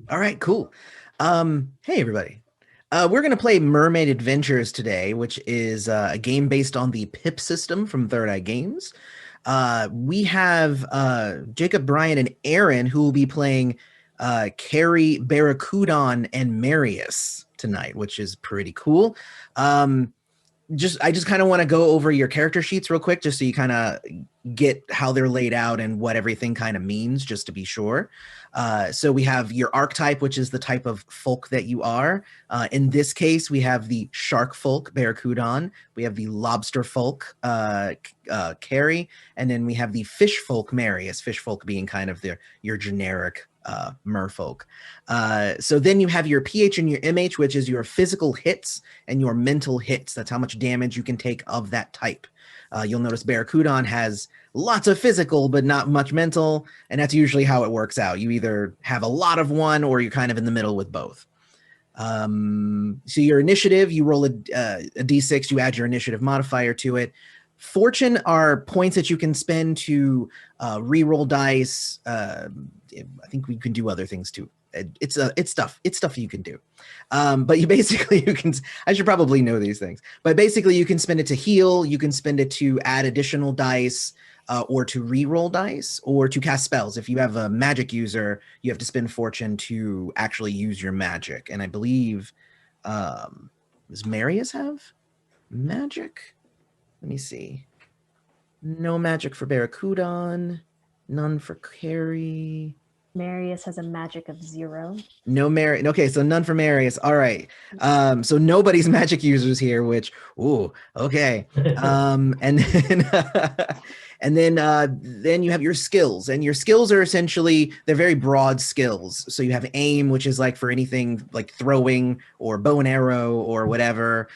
All right, cool. Hey everybody. We're gonna play Mermaid Adventures today, which is a game based on the PIP system from Third Eye Games. We have Jacob, Brian, and Aaron who will be playing Carrie, Barracudan, and Marius tonight, which is pretty cool. Um, I just kind of want to go over your character sheets real quick, just so you kind of get how they're laid out and what everything kind of means, just to be sure. So we have your archetype, which is the type of folk that you are. In this case, we have the shark folk, Barracudan. We have the lobster folk, Carrie, and then we have the fish folk, Marius. Fish folk being kind of your generic merfolk. So then you have your pH and your MH, which is your physical hits and your mental hits. That's how much damage you can take of that type. You'll notice Barracudan has lots of physical, but not much mental, and that's usually how it works out. You either have a lot of one, or you're kind of in the middle with both. So your initiative, you roll a d6, you add your initiative modifier to it. Fortune are points that you can spend to re-roll dice. I think we can do other things too. It's stuff you can do. But you can, I should probably know these things, but basically you can spend it to heal, you can spend it to add additional dice, or to re-roll dice, or to cast spells. If you have a magic user, you have to spend fortune to actually use your magic. And I believe, does Marius have magic? Let me see. No magic for Barracudan, none for Carrie. Marius has a magic of 0. No Marius. Okay, so none for Marius. All right. So nobody's magic users here, which, ooh, okay. And then then you have your skills, and your skills are essentially, they're very broad skills. So you have aim, which is like for anything like throwing or bow and arrow or whatever.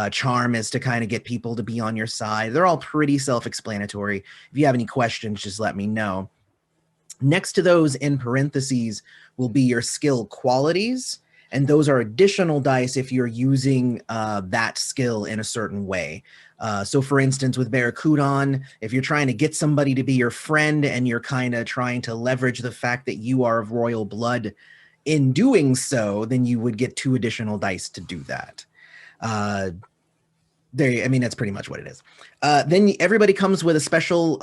Charm is to kind of get people to be on your side. They're all pretty self-explanatory. If you have any questions, just let me know. Next to those in parentheses will be your skill qualities, and those are additional dice if you're using that skill in a certain way. So for instance, with Barracudan, if you're trying to get somebody to be your friend and you're kind of trying to leverage the fact that you are of royal blood in doing so, then you would get 2 additional dice to do that. I mean, that's pretty much what it is. Then everybody comes with a special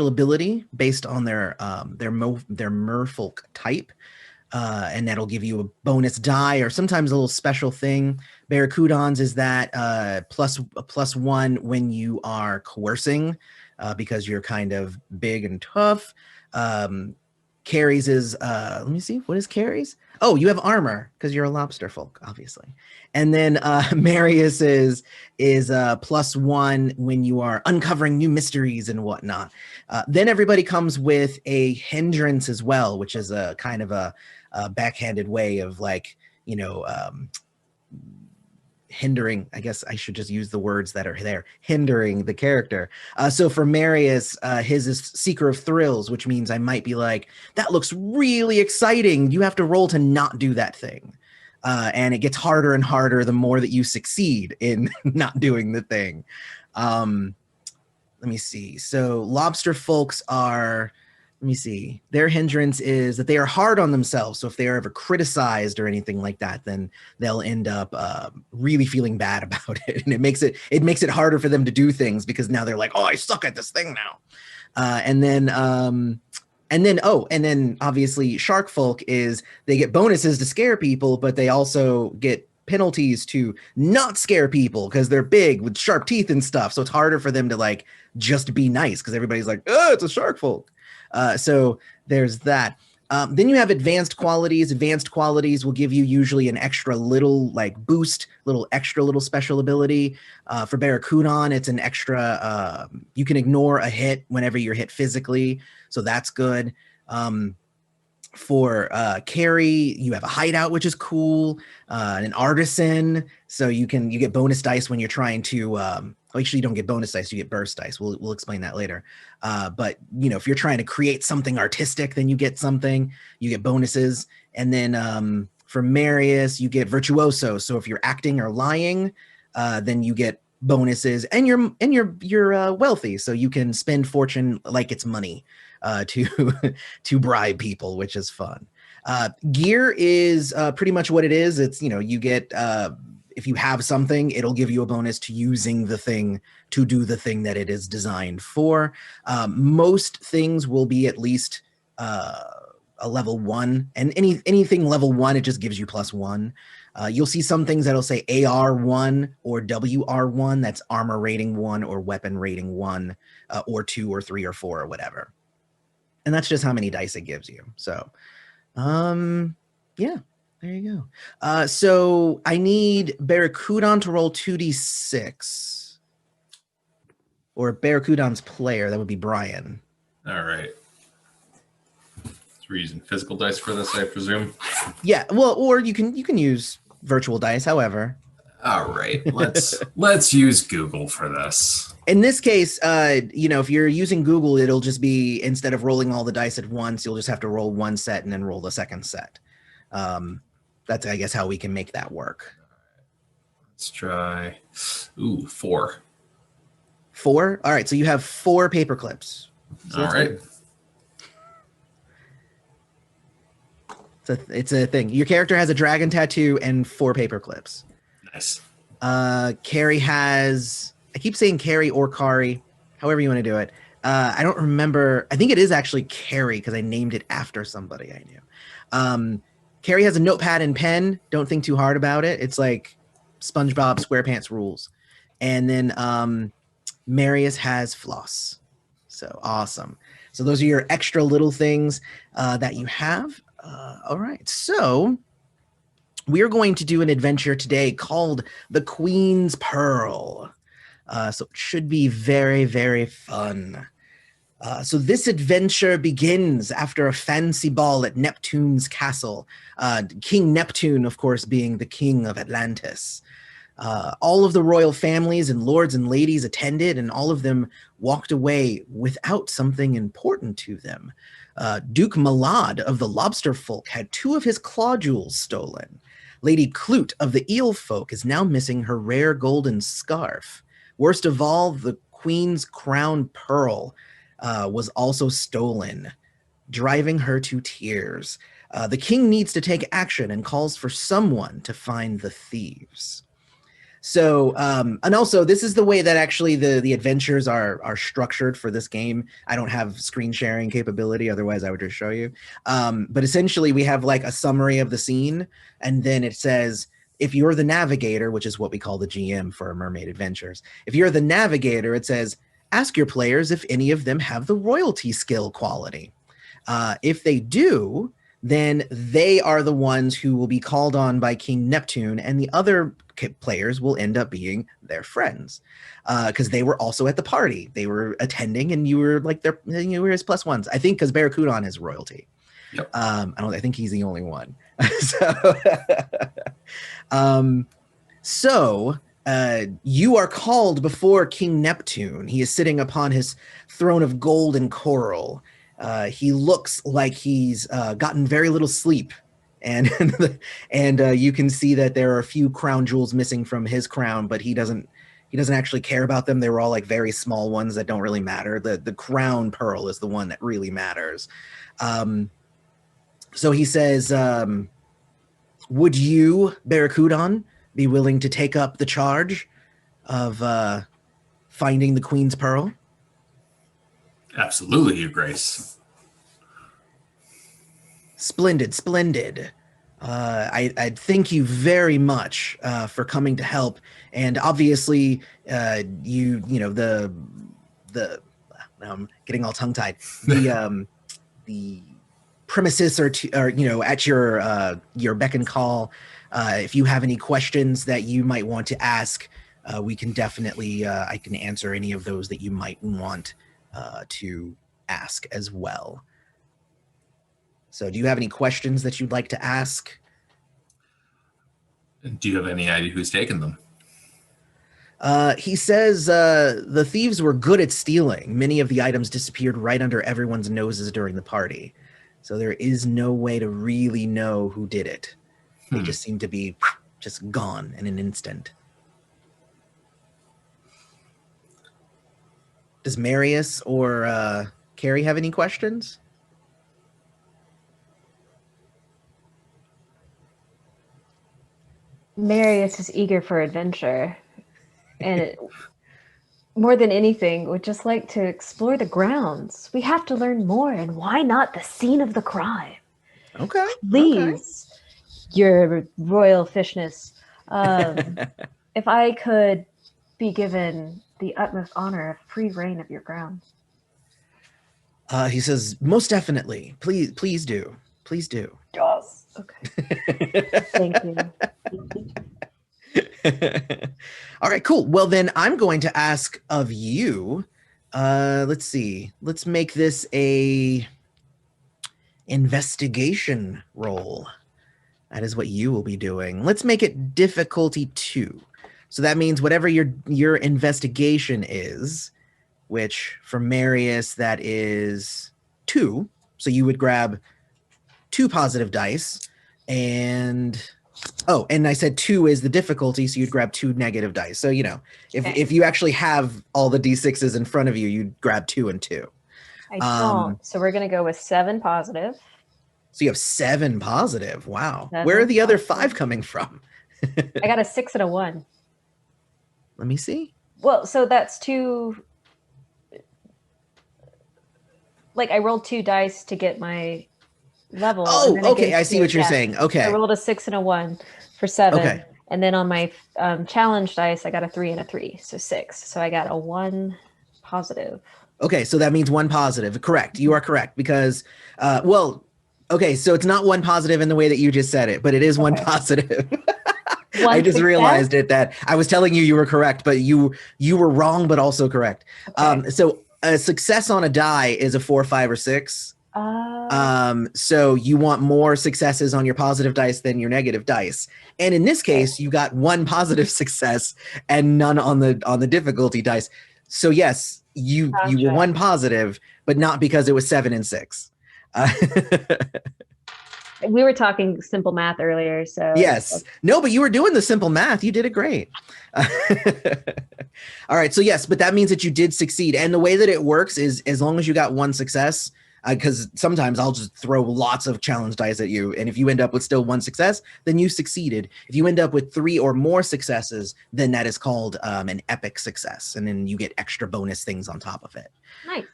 ability based on their merfolk type, and that'll give you a bonus die or sometimes a little special thing. Barracudan's is that plus 1 when you are coercing, because you're kind of big and tough. Carrie's is, let me see, what is Carrie's? Oh, you have armor because you're a lobster folk, obviously. And then Marius is plus 1 when you are uncovering new mysteries and whatnot. Then everybody comes with a hindrance as well, which is a kind of a backhanded way of, like, you know, hindering, I guess I should just use the words that are there, hindering the character. So for Marius, his is Seeker of Thrills, which means I might be like, that looks really exciting. You have to roll to not do that thing. And it gets harder and harder the more that you succeed in not doing the thing. Let me see. So lobster folks are, let me see, their hindrance is that they are hard on themselves. So if they are ever criticized or anything like that, then they'll end up really feeling bad about it. And it makes it harder for them to do things, because now they're like, oh, I suck at this thing now. And then obviously shark folk is, they get bonuses to scare people, but they also get penalties to not scare people because they're big with sharp teeth and stuff. So it's harder for them to, like, just be nice, because everybody's like, oh, it's a shark folk. So there's that. Then you have advanced qualities. Advanced qualities will give you usually an extra little, like, boost, extra little special ability. For Barracudan, it's an extra, you can ignore a hit whenever you're hit physically, so that's good. For Carrie, you have a hideout, which is cool, an artisan, so you get bonus dice when you're trying to, actually, you don't get bonus dice, you get burst dice. We'll explain that later. But, you know, if you're trying to create something artistic, then you get bonuses. And then for Marius, you get virtuoso. So if you're acting or lying, then you get bonuses, and you're wealthy, so you can spend fortune like it's money to to bribe people, which is fun. Gear is pretty much what it is. It's, you get, if you have something, it'll give you a bonus to using the thing to do the thing that it is designed for. Most things will be at least a level 1, and anything level 1, it just gives you +1. You'll see some things that'll say AR1 or WR1, that's armor rating 1 or weapon rating 1, or 2 or 3 or 4 or whatever. And that's just how many dice it gives you. So, yeah, there you go. So I need Barracudan to roll 2d6. Or Barracudan's player, that would be Brian. All right. So we're using physical dice for this, I presume? Yeah, well, or you can use virtual dice, however. All right, let's use Google for this. In this case, if you're using Google, it'll just be, instead of rolling all the dice at once, you'll just have to roll one set and then roll the second set. That's, I guess, how we can make that work. Let's try, 4. 4? All right, so you have 4 paper clips. So all right. It's a thing. Your character has a dragon tattoo and 4 paper clips. Nice. Carrie has, I keep saying Carrie or Kari, however you want to do it. I don't remember. I think it is actually Carrie because I named it after somebody I knew. Carrie has a notepad and pen. Don't think too hard about it. It's like SpongeBob SquarePants rules. And then Marius has floss. So awesome. So those are your extra little things that you have. All right. So we're going to do an adventure today called The Queen's Pearl. So it should be very, very fun. So this adventure begins after a fancy ball at Neptune's castle. King Neptune, of course, being the king of Atlantis. All of the royal families and lords and ladies attended, and all of them walked away without something important to them. Duke Malad of the Lobster Folk had 2 of his claw jewels stolen. Lady Clute of the Eel Folk is now missing her rare golden scarf. Worst of all, the Queen's crown pearl was also stolen, driving her to tears. The king needs to take action and calls for someone to find the thieves. So, and also this is the way that actually the adventures are structured for this game. I don't have screen sharing capability, otherwise I would just show you. But essentially we have like a summary of the scene, and then it says, if you're the navigator, which is what we call the GM for Mermaid Adventures, if you're the navigator, it says, ask your players if any of them have the royalty skill quality. If they do, then they are the ones who will be called on by King Neptune, and the other players will end up being their friends, because they were also at the party. They were attending, and you were like you were his +1s. I think because Barracudan is royalty. Yep. I think he's the only one. So, you are called before King Neptune. He is sitting upon his throne of gold and coral. He looks like he's gotten very little sleep, and you can see that there are a few crown jewels missing from his crown, but he doesn't actually care about them. They were all like very small ones that don't really matter. The crown pearl is the one that really matters. So he says, would you, Barracudan, be willing to take up the charge of finding the Queen's Pearl? Absolutely, Your Grace. Splendid, splendid. I thank you very much for coming to help, and obviously, you know the I'm getting all tongue tied. The premises are at your beck and call. If you have any questions that you might want to ask, we can definitely I can answer any of those that you might want to ask as well. So do you have any questions that you'd like to ask? Do you have any idea who's taken them? He says the thieves were good at stealing. Many of the items disappeared right under everyone's noses during the party. So there is no way to really know who did it. They just seem to be just gone in an instant. Does Marius or Carrie have any questions? Marius is eager for adventure, and more than anything, would just like to explore the grounds. We have to learn more, and why not the scene of the crime? Okay. Please, your royal fishness, if I could be given the utmost honor of free reign of your grounds. He says, most definitely. Please do. Please do. Yes. Okay. Thank you. All right, cool. Well, then I'm going to ask of you. Let's see. Let's make this a investigation roll. That is what you will be doing. Let's make it difficulty 2. So that means whatever your investigation is, which for Marius that is 2. So you would grab 2 positive dice, and I said 2 is the difficulty, so you'd grab 2 negative dice. So if you actually have all the d6s in front of you, you'd grab 2 and 2. I don't. So we're gonna go with 7 positive. So you have 7 positive. Wow. 7 Where are the other 5 positive. coming from? I got a 6 and a 1. Let me see. Well, so that's 2. Like I rolled 2 dice to get my level. Oh, okay. I see what you're saying. Okay. I rolled a 6 and a 1 for 7. Okay. And then on my challenge dice, I got a 3 and a 3, so 6. So I got a 1 positive. Okay, so that means 1 positive. Correct. You are correct because, okay, so it's not 1 positive in the way that you just said it, but it is 1 positive. I just realized it that I was telling you were correct, but you were wrong, but also correct. Okay. So a success on a die is a 4, 5, or 6. So you want more successes on your positive dice than your negative dice. And in this case, you got 1 positive success and none on the difficulty dice. So yes, you were 1 positive, but not because it was 7 and 6. We were talking simple math earlier, so yes. No, but you were doing the simple math. You did it great. All right. So yes, but that means that you did succeed. And the way that it works is as long as you got 1 success, because sometimes I'll just throw lots of challenge dice at you. And if you end up with still 1 success, then you succeeded. If you end up with 3 or more successes, then that is called an epic success. And then you get extra bonus things on top of it. Nice.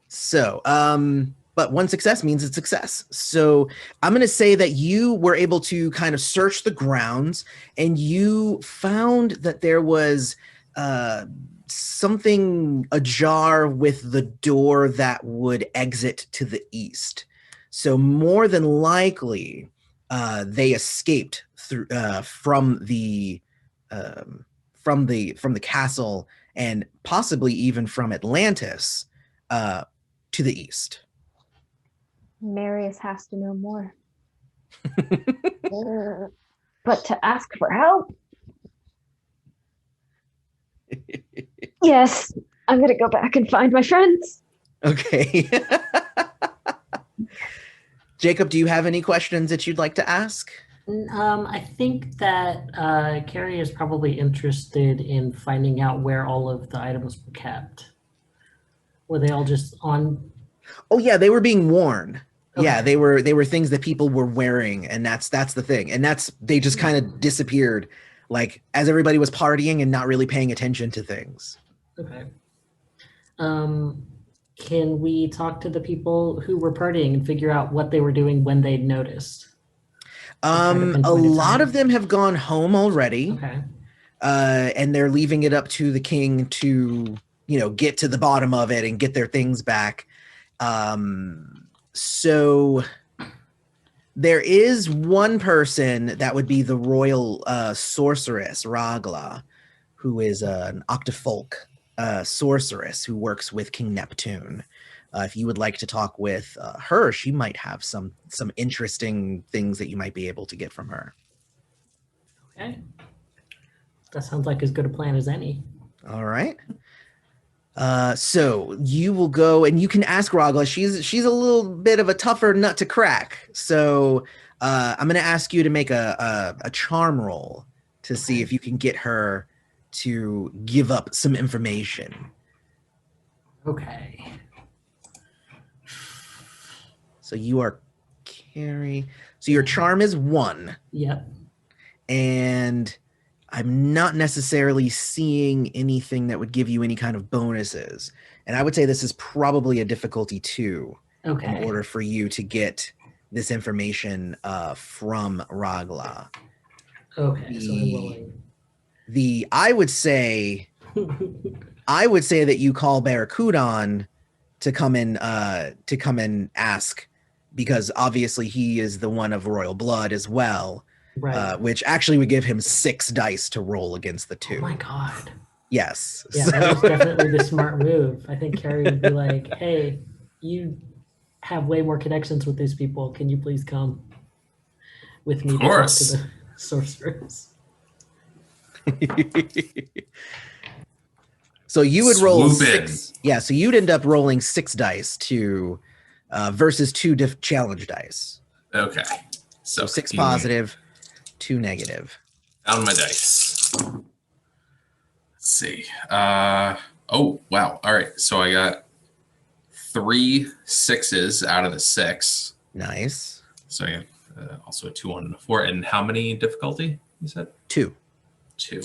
So, but 1 success means it's success. So I'm going to say that you were able to kind of search the grounds and you found that there was something ajar with the door that would exit to the east. So more than likely, they escaped through from the castle and possibly even from Atlantis to the east. Marius has to know more. But to ask for help? Yes, I'm going to go back and find my friends. Okay. Jacob, do you have any questions that you'd like to ask? I think that Carrie is probably interested in finding out where all of the items were kept. Were they all just on? Oh yeah, they were being worn. Okay. Yeah, they were things that people were wearing, and that's the thing. And they just kind of disappeared, like as everybody was partying and not really paying attention to things. Okay. Can we talk to the people who were partying and figure out what they were doing when they'd noticed? A lot of them have gone home already. Okay. And they're leaving it up to the king to, get to the bottom of it and get their things back. So there is one person that would be the royal sorceress, Ragla, who is an octofolk sorceress who works with King Neptune. If you would like to talk with her, she might have some interesting things that you might be able to get from her. Okay. That sounds like as good a plan as any. All right. So you will go and you can ask Ragla. She's a little bit of a tougher nut to crack. So I'm going to ask you to make a charm roll to see if you can get her to give up some information. Okay. So you are Carrie. So your charm is 1. Yep. and I'm not necessarily seeing anything that would give you any kind of bonuses. And I would say this is probably a difficulty 2 in Okay. order for you to get this information from Ragla. Okay, so I'm willing. I would say that you call Barracudan to come and ask, because obviously he is the one of royal blood as well. Right. Which actually would give him 6 dice to roll against the 2. Oh my god. Yes. Yeah, so, that was definitely the smart move. I think Carrie would be like, hey, you have way more connections with these people. Can you please come with me Of to talk to course. the sorcerers? so you would roll Swoop in. 6. Yeah, so you'd end up rolling 6 dice to versus 2 challenge dice. Okay. So 6 continue. positive, 2 negative. Down my dice. Let's see. Oh, wow. All right. So I got 3 6s out of the 6. Nice. So I have also a 2, 1, and a 4. And how many difficulty, you said? 2. 2.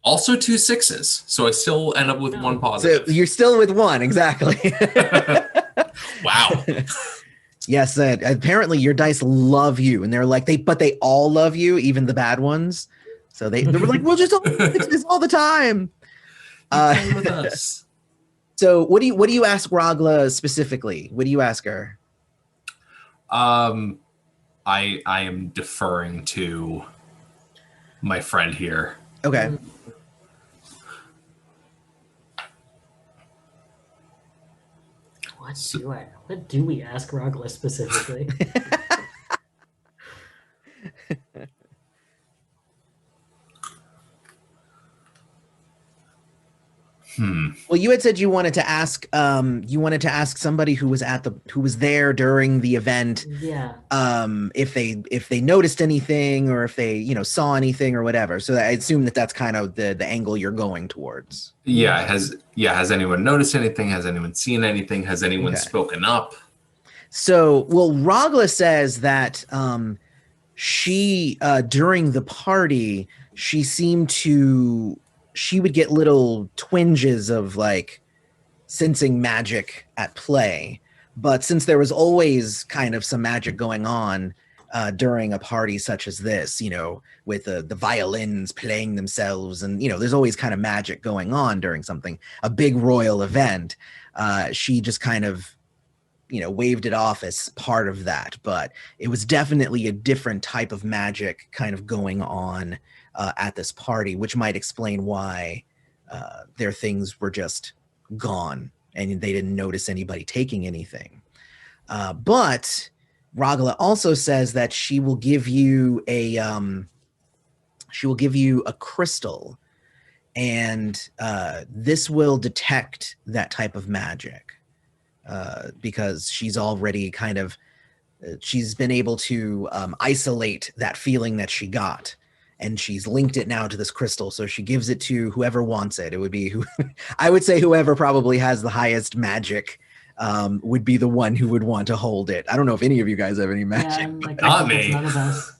Also 2 6s. So I still end up with 1 So positive. you're still with 1, exactly. Wow. Yes, apparently your dice love you, and they're like but they all love you, even the bad ones. So they were like, we'll just all fix this all the time. Play with us. So what do you ask Ragla specifically? What do you ask her? I am deferring to my friend here. Okay. What do we ask Ragla specifically? Well, you had said you wanted to ask somebody who was there during the event. Yeah. If they noticed anything, or if they saw anything or whatever. So I assume that's kind of the angle you're going towards. Yeah. Has anyone noticed anything? Has anyone seen anything? Has anyone spoken up? So, well, Ragla says that she during the party, she would get little twinges of like sensing magic at play. But since there was always kind of some magic going on during a party such as this, with the violins playing themselves, and there's always kind of magic going on during a big royal event, she just kind of waved it off as part of that. But it was definitely a different type of magic kind of going on at this party, which might explain why their things were just gone and they didn't notice anybody taking anything. But Ragla also says that she will give you a crystal, and this will detect that type of magic, because she's already she's been able to isolate that feeling that she got, and she's linked it now to this crystal. So she gives it to whoever wants it. It would be I would say whoever probably has the highest magic would be the one who would want to hold it. I don't know if any of you guys have any magic. Yeah, I'm like, Not me. none of us.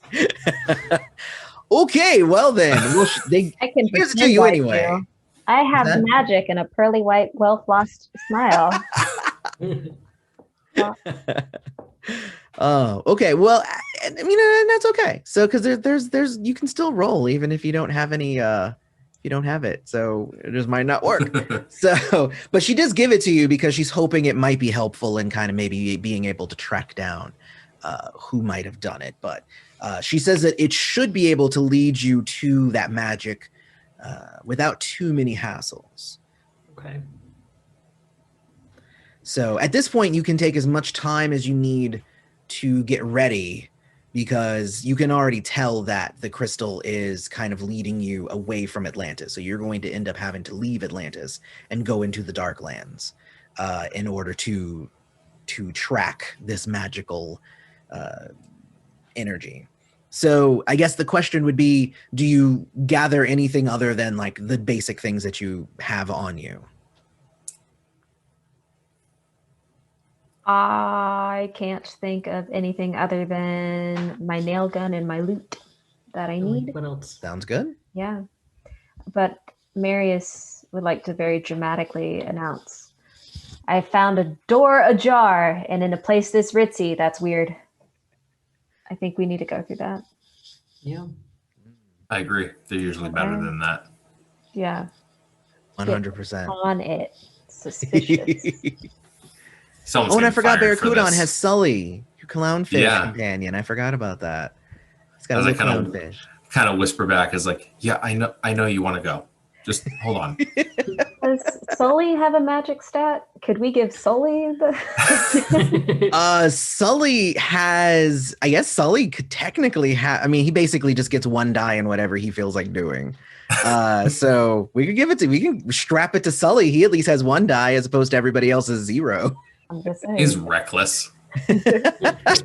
Okay, well then, I can gives it to pretend you like anyway. you. I have that? magic and a pearly white, well-flossed smile. Oh, okay. Well, I mean, and that's okay. So, because there's you can still roll even if you don't have any. You don't have it, so it just might not work. So, but she does give it to you because she's hoping it might be helpful in kind of maybe being able to track down who might have done it. But she says that it should be able to lead you to that magic without too many hassles. Okay. So at this point, you can take as much time as you need to get ready, because you can already tell that the crystal is kind of leading you away from Atlantis. So you're going to end up having to leave Atlantis and go into the Darklands in order to track this magical energy. So I guess the question would be, do you gather anything other than like the basic things that you have on you? I I can't think of anything other than my nail gun and my loot that I need. What else? Sounds good. Yeah. But Marius would like to very dramatically announce, I found a door ajar, and in a place this ritzy, that's weird. I think we need to go through that. Yeah. I agree. They're usually better Okay. than that. Yeah. 100%. On it. Suspicious. Someone's Oh, and I getting forgot fired for Barracudan this. has Sully, your clownfish Yeah. companion. I forgot about that. He's got a As I little kind of clownfish. kind of whisper back is like, yeah, I know you want to go. Just hold on. Does Sully have a magic stat? Could we give Sully the Sully has, I guess Sully could technically have, I mean, he basically just gets one die in whatever he feels like doing. So we can strap it to Sully. He at least has one die as opposed to everybody else's 0. I'm just saying. He's reckless. I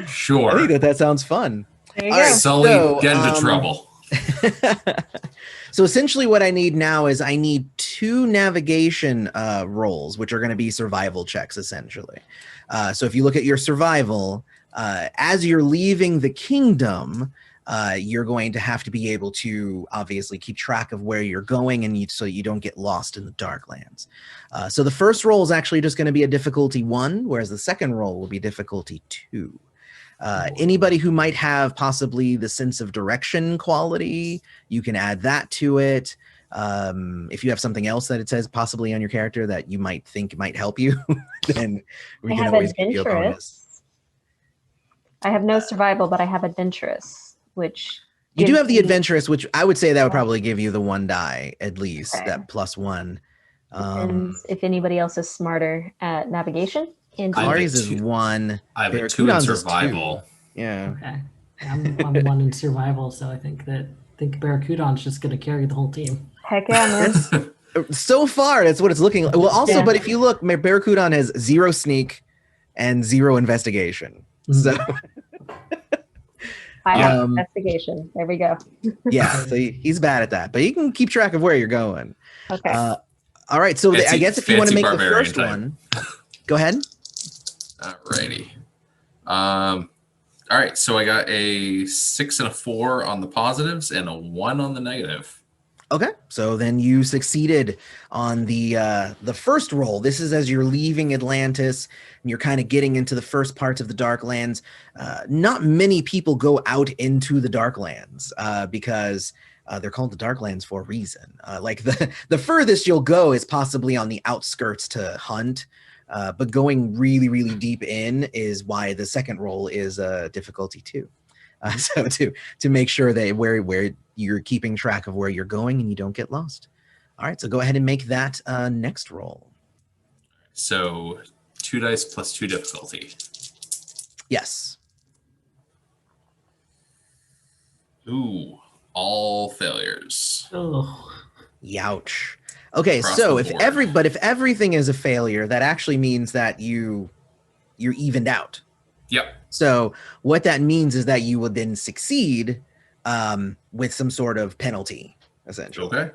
Sure. think that sounds fun. There you All go. right. Sully, So, get into trouble. So essentially what I need now is I need 2 navigation rolls, which are going to be survival checks, essentially. So if you look at your survival, as you're leaving the kingdom, you're going to have to be able to obviously keep track of where you're going so you don't get lost in the Darklands. So the first roll is actually just going to be a difficulty 1, whereas the second roll will be difficulty 2. Anybody who might have possibly the sense of direction quality, you can add that to it. If you have something else that it says possibly on your character that you might think might help you, then we I can have always give you a bonus. adventurous. I have no survival, but I have adventurous, which You do gives have the me- adventurous, which I would say that would probably give you the 1 die at least, Okay. that +1. And if anybody else is smarter at navigation, and I have Ari's is two- 1. I have a 2 in Barracudan's is 2. survival. Yeah. Okay. I'm 1 in survival, so I think Barracudan's just going to carry the whole team. heck yeah, man. So far, that's what it's looking like. Well, also, Yeah. but if you look, Barracudan has 0 sneak and 0 investigation. So I have Um, investigation. There we go. yeah, so he's bad at that, but he can keep track of where you're going. Okay. All right, so I guess if you want to fancy make the barbarian first type. one, go ahead. Alrighty. All right, so I got a 6 and a 4 on the positives and a 1 on the negative. Okay, so then you succeeded on the first roll. This is as you're leaving Atlantis and you're kind of getting into the first parts of the Darklands. Not many people go out into the Darklands because they're called the Darklands for a reason. Like the furthest you'll go is possibly on the outskirts to hunt, but going really, really deep in is why the second roll is difficulty 2. So to make sure that where you're keeping track of where you're going and you don't get lost. All right, so go ahead and make that next roll. So 2 dice plus 2 difficulty. Yes. Ooh, all failures. Oh, Youch. Okay, Across so the board. if everything is a failure, that actually means that you're evened out. Yep. So what that means is that you would then succeed with some sort of penalty, essentially. Okay.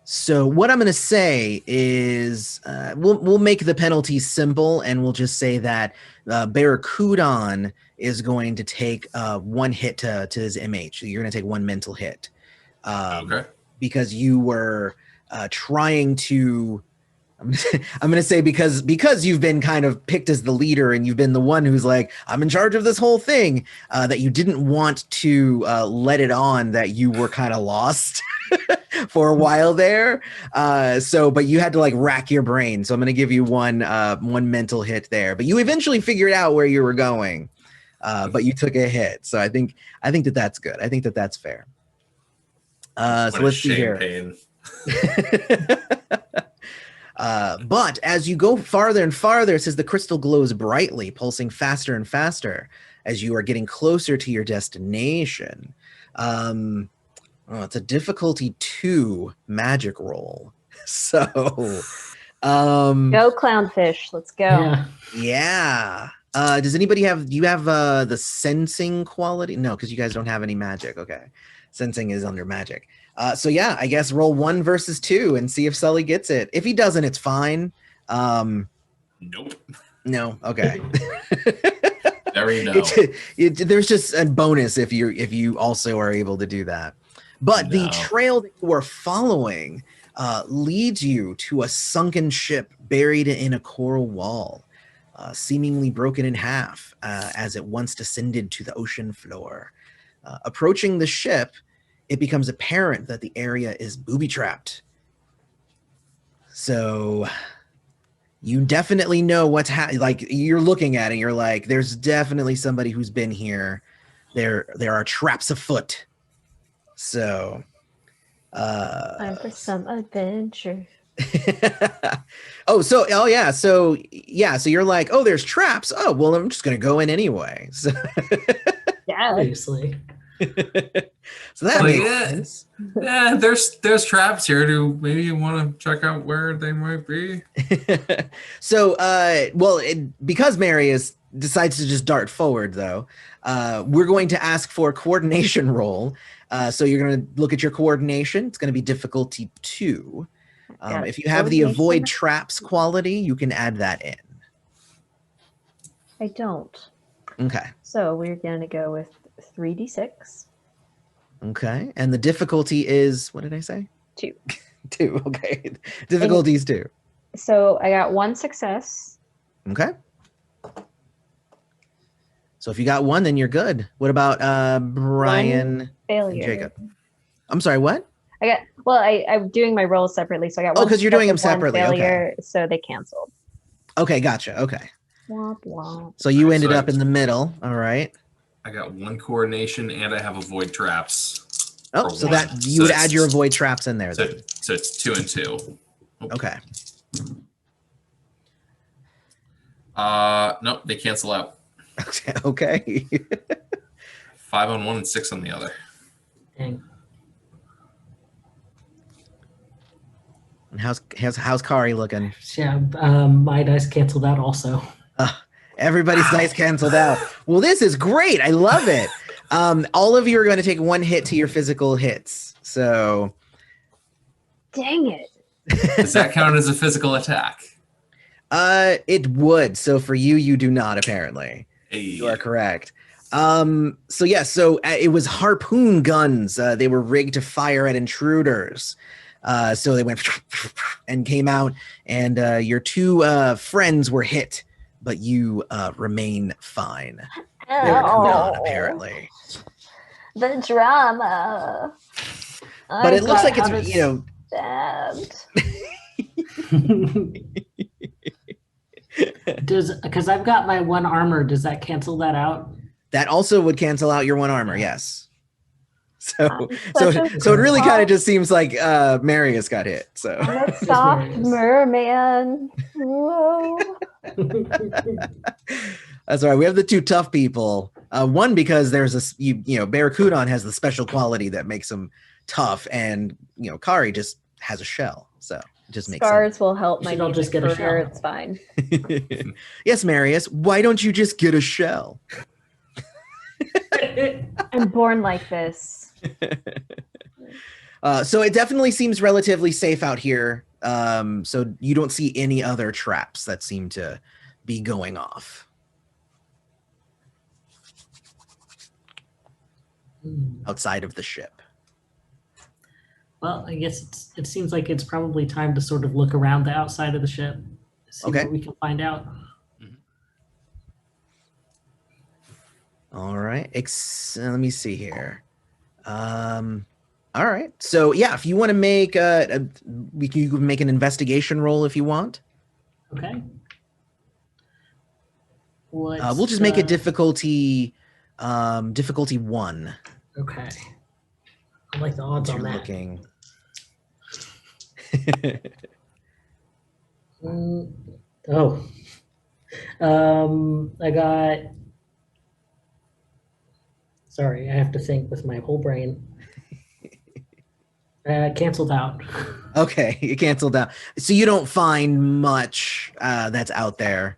So what I'm going to say is we'll make the penalty simple, and we'll just say that Barracudan is going to take 1 hit to his MH. So you're going to take 1 mental hit Okay. because you were trying to. I'm gonna say because you've been kind of picked as the leader and you've been the one who's like, I'm in charge of this whole thing, that you didn't want to let it on that you were kind of lost for a while there. But you had to like rack your brain. So I'm gonna give you one mental hit there. But you eventually figured out where you were going, but you took a hit. So I think that's good. I think that's fair. So What a let's see here. pain. But as you go farther and farther, it says the crystal glows brightly, pulsing faster and faster as you are getting closer to your destination. It's a difficulty 2 magic roll. So, Go clownfish. Let's go. yeah. yeah. Do you have the sensing quality? No, because you guys don't have any magic. Okay. Sensing is under magic. So yeah, I guess roll 1 versus 2 and see if Sully gets it. If he doesn't, it's fine. Nope. No. Okay. Very no. There's just a bonus if you also are able to do that. But the No. trail that you are following leads you to a sunken ship buried in a coral wall, seemingly broken in half as it once descended to the ocean floor. Approaching the ship, it becomes apparent that the area is booby-trapped. So you definitely know what's like you're looking at it, you're like, there's definitely somebody who's been here. There are traps afoot. So Time for some adventure. so you're like, oh, there's traps. Oh, well, I'm just gonna go in anyway. So, Yeah. Obviously. so that Like, makes yeah. sense. Yeah, there's traps here. Do maybe you want to check out where they might be? So, because Marius decides to just dart forward, though, we're going to ask for a coordination roll. So you're going to look at your coordination. It's going to be difficulty 2. If you have the avoid traps quality, you can add that in. I don't. Okay. So we're going to go with 3d6. Okay. And the difficulty is, what did I say? 2. 2. Okay. Difficulty is 2. So I got 1 success. Okay. So if you got 1, then you're good. What about Brian Failure. and Jacob? I'm sorry, what? I'm doing my rolls separately, so I got 1 because you're doing them success and 1 separately. failure, so they canceled. Okay, gotcha. Okay. Womp womp. So you ended So- up in the middle. All right. I got 1 coordination and I have avoid traps. Oh, For so 1. that you would it's- add your avoid traps in there So, then. so it's 2 and 2. Okay. Nope, they cancel out. Okay. 5 on one and 6 on the other. Dang. And how's Kari looking? Yeah, my dice canceled out also. Everybody's dice canceled out. Well, this is great. I love it. All of you are going to take 1 hit to your physical hits. So Dang it. Does that count as a physical attack? it would. So for you, you do not apparently. Hey. You are correct. So it was harpoon guns. They were rigged to fire at intruders. So they went and came out, and your 2 friends were hit, but you remain fine. They were gone, apparently. The drama. But it looks like it's, stabbed. Because I've got my 1 armor, does that cancel that out? That also would cancel out your 1 armor, yes. So such a so it really kind of soft- just seems like Marius got hit. So I'm a soft Marius. merman. Whoa. that's all right. We have the 2 tough people. One because there's Barracudan has the special quality that makes him tough, and Kari just has a shell, so it just makes Scars will help You my should all music just get a career. shell. It's fine. sense. Yes, Marius. Why don't you just get a shell? I'm born like this. So it definitely seems relatively safe out here. So you don't see any other traps that seem to be going off outside of the ship. Well, I guess it seems like it's probably time to sort of look around the outside of the ship, see Okay. what we can find out. All right. Let me see here. All right. So yeah, if you want to make you can make an investigation roll if you want. Okay. We'll just make it difficulty 1. Okay. I like the odds You're on that. looking. I got. Sorry, I have to think with my whole brain. Canceled out. Okay, you canceled out. So you don't find much that's out there.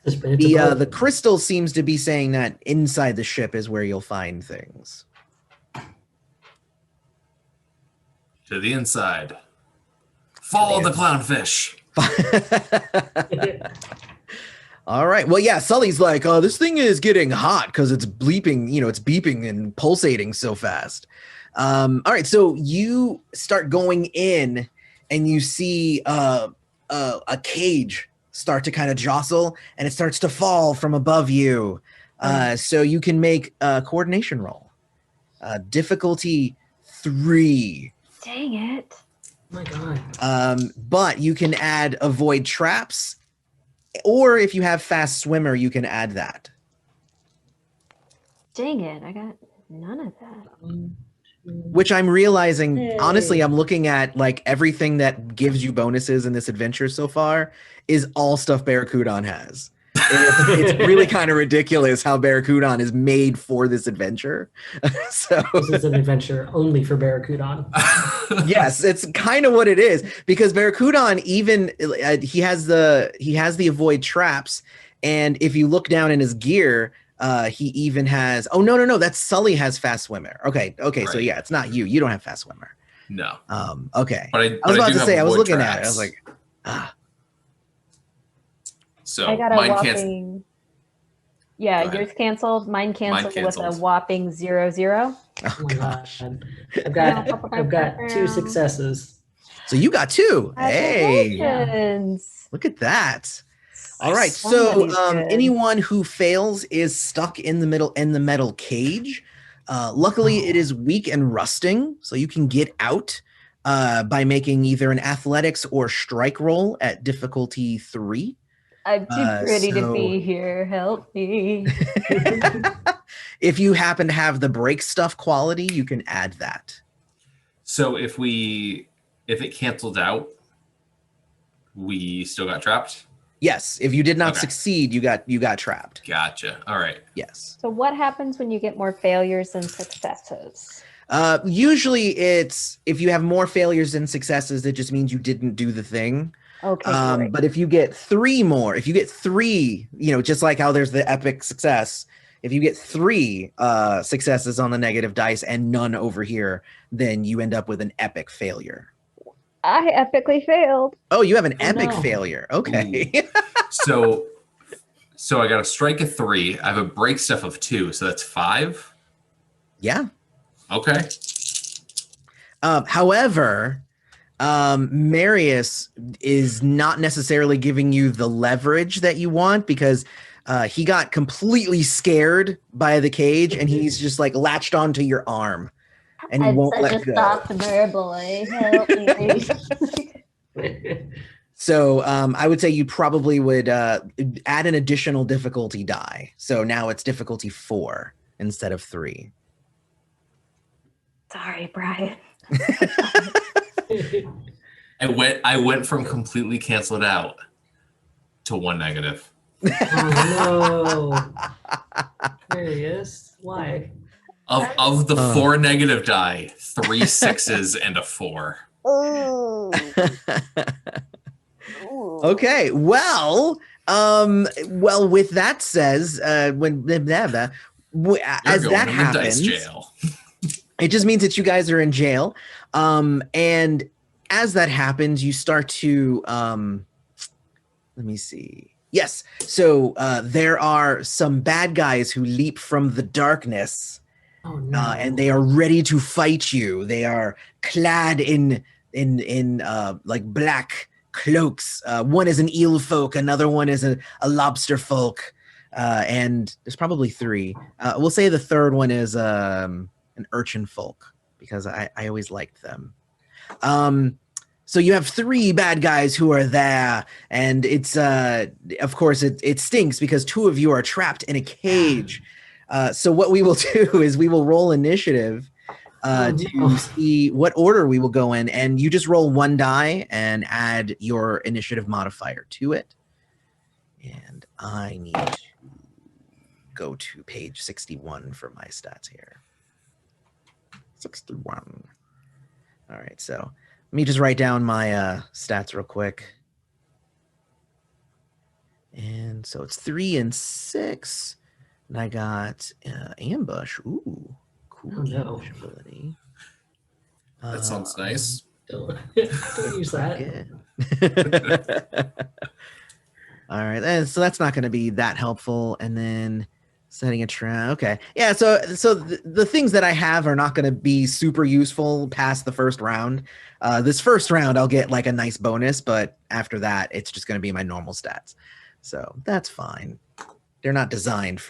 The crystal seems to be saying that inside the ship is where you'll find things. To the inside. Follow the clownfish. All right. Well, yeah, Sully's like, oh, this thing is getting hot because it's bleeping, it's beeping and pulsating so fast. All right. So you start going in and you see a cage start to kind of jostle and it starts to fall from above you. So you can make a coordination roll. Difficulty 3. Dang it. Oh my god. But you can add avoid traps, or if you have fast swimmer, you can add that. Dang it. I got none of that. Which I'm realizing, Hey. honestly, I'm looking at like everything that gives you bonuses in this adventure so far is all stuff Barracudan has. It's really kind of ridiculous how Barracudan is made for this adventure. So This is an adventure only for Barracudan. yes, it's kind of what it is, because Barracudan even he has the avoid traps, and if you look down in his gear, he even has no, that's Sully has fast swimmer. Okay, Right. so yeah, it's not you don't have fast swimmer. No. Okay, But I was about do to have say, I was avoid looking at it, I traps. was like, So I got a mine whopping. can't. Yeah, Go ahead. yours canceled. Mine canceled with a canceled. whopping 0-0. oh Oh my gosh. god. I've got 2 successes. So you got 2. Hey, Congratulations. look at that. All right, so Somebody's good. anyone who fails is stuck in the metal cage. Luckily, it is weak and rusting, so you can get out by making either an athletics or strike roll at difficulty 3. I'm too pretty to so- be here. Help me. If you happen to have the break stuff quality, you can add that. So if it canceled out, we still got trapped. Yes, if you did not Okay. succeed, you got trapped. Gotcha. All right. Yes. So what happens when you get more failures than successes? Usually it's if you have more failures than successes, it just means you didn't do the thing. Okay, great. But if you get 3 more, if you get 3, just like how there's the epic success, if you get 3 successes on the negative dice and none over here, then you end up with an epic failure. I epically failed. Oh, you have an Oh, epic no. failure. Okay. So I got a strike of 3. I have a break stuff of 2, so that's 5. Yeah. Okay. However, Marius is not necessarily giving you the leverage that you want, because he got completely scared by the cage and he's just like latched onto your arm and he I'm won't such let a go. softer boy. Help me. So I would say you probably would add an additional difficulty die. So now it's difficulty 4 instead of 3. Sorry, Brian. I went from completely canceled out to 1 negative. Oh no. Curious. Why? Of the 4 negative die, 3 6s and a 4. Okay, well, with that says, as You're that going in the dice happens, jail. it just means that you guys are in jail. And as that happens, you start to, let me see. Yes, so there are some bad guys who leap from the darkness. Oh no. And they are ready to fight you. They are clad in like black cloaks. One is an eel folk, another one is a lobster folk, and there's probably 3. We'll say the third one is an urchin folk, because I always liked them. So you have 3 bad guys who are there, and it's of course it stinks because 2 of you are trapped in a cage. So what we will do is we will roll initiative to see what order we will go in, and you just roll 1 die and add your initiative modifier to it. And I need to go to page 61 for my stats here. 61. All right, so let me just write down my stats real quick. And so it's 3 and 6. And I got ambush. Ooh, cool Oh, no. ambush ability. That sounds nice. Don't use that. Yeah. All right, and so that's not going to be that helpful. And then setting a trap. Okay, yeah. So the things that I have are not going to be super useful past the first round. This first round, I'll get like a nice bonus, but after that, it's just going to be my normal stats. So that's fine. They're not designed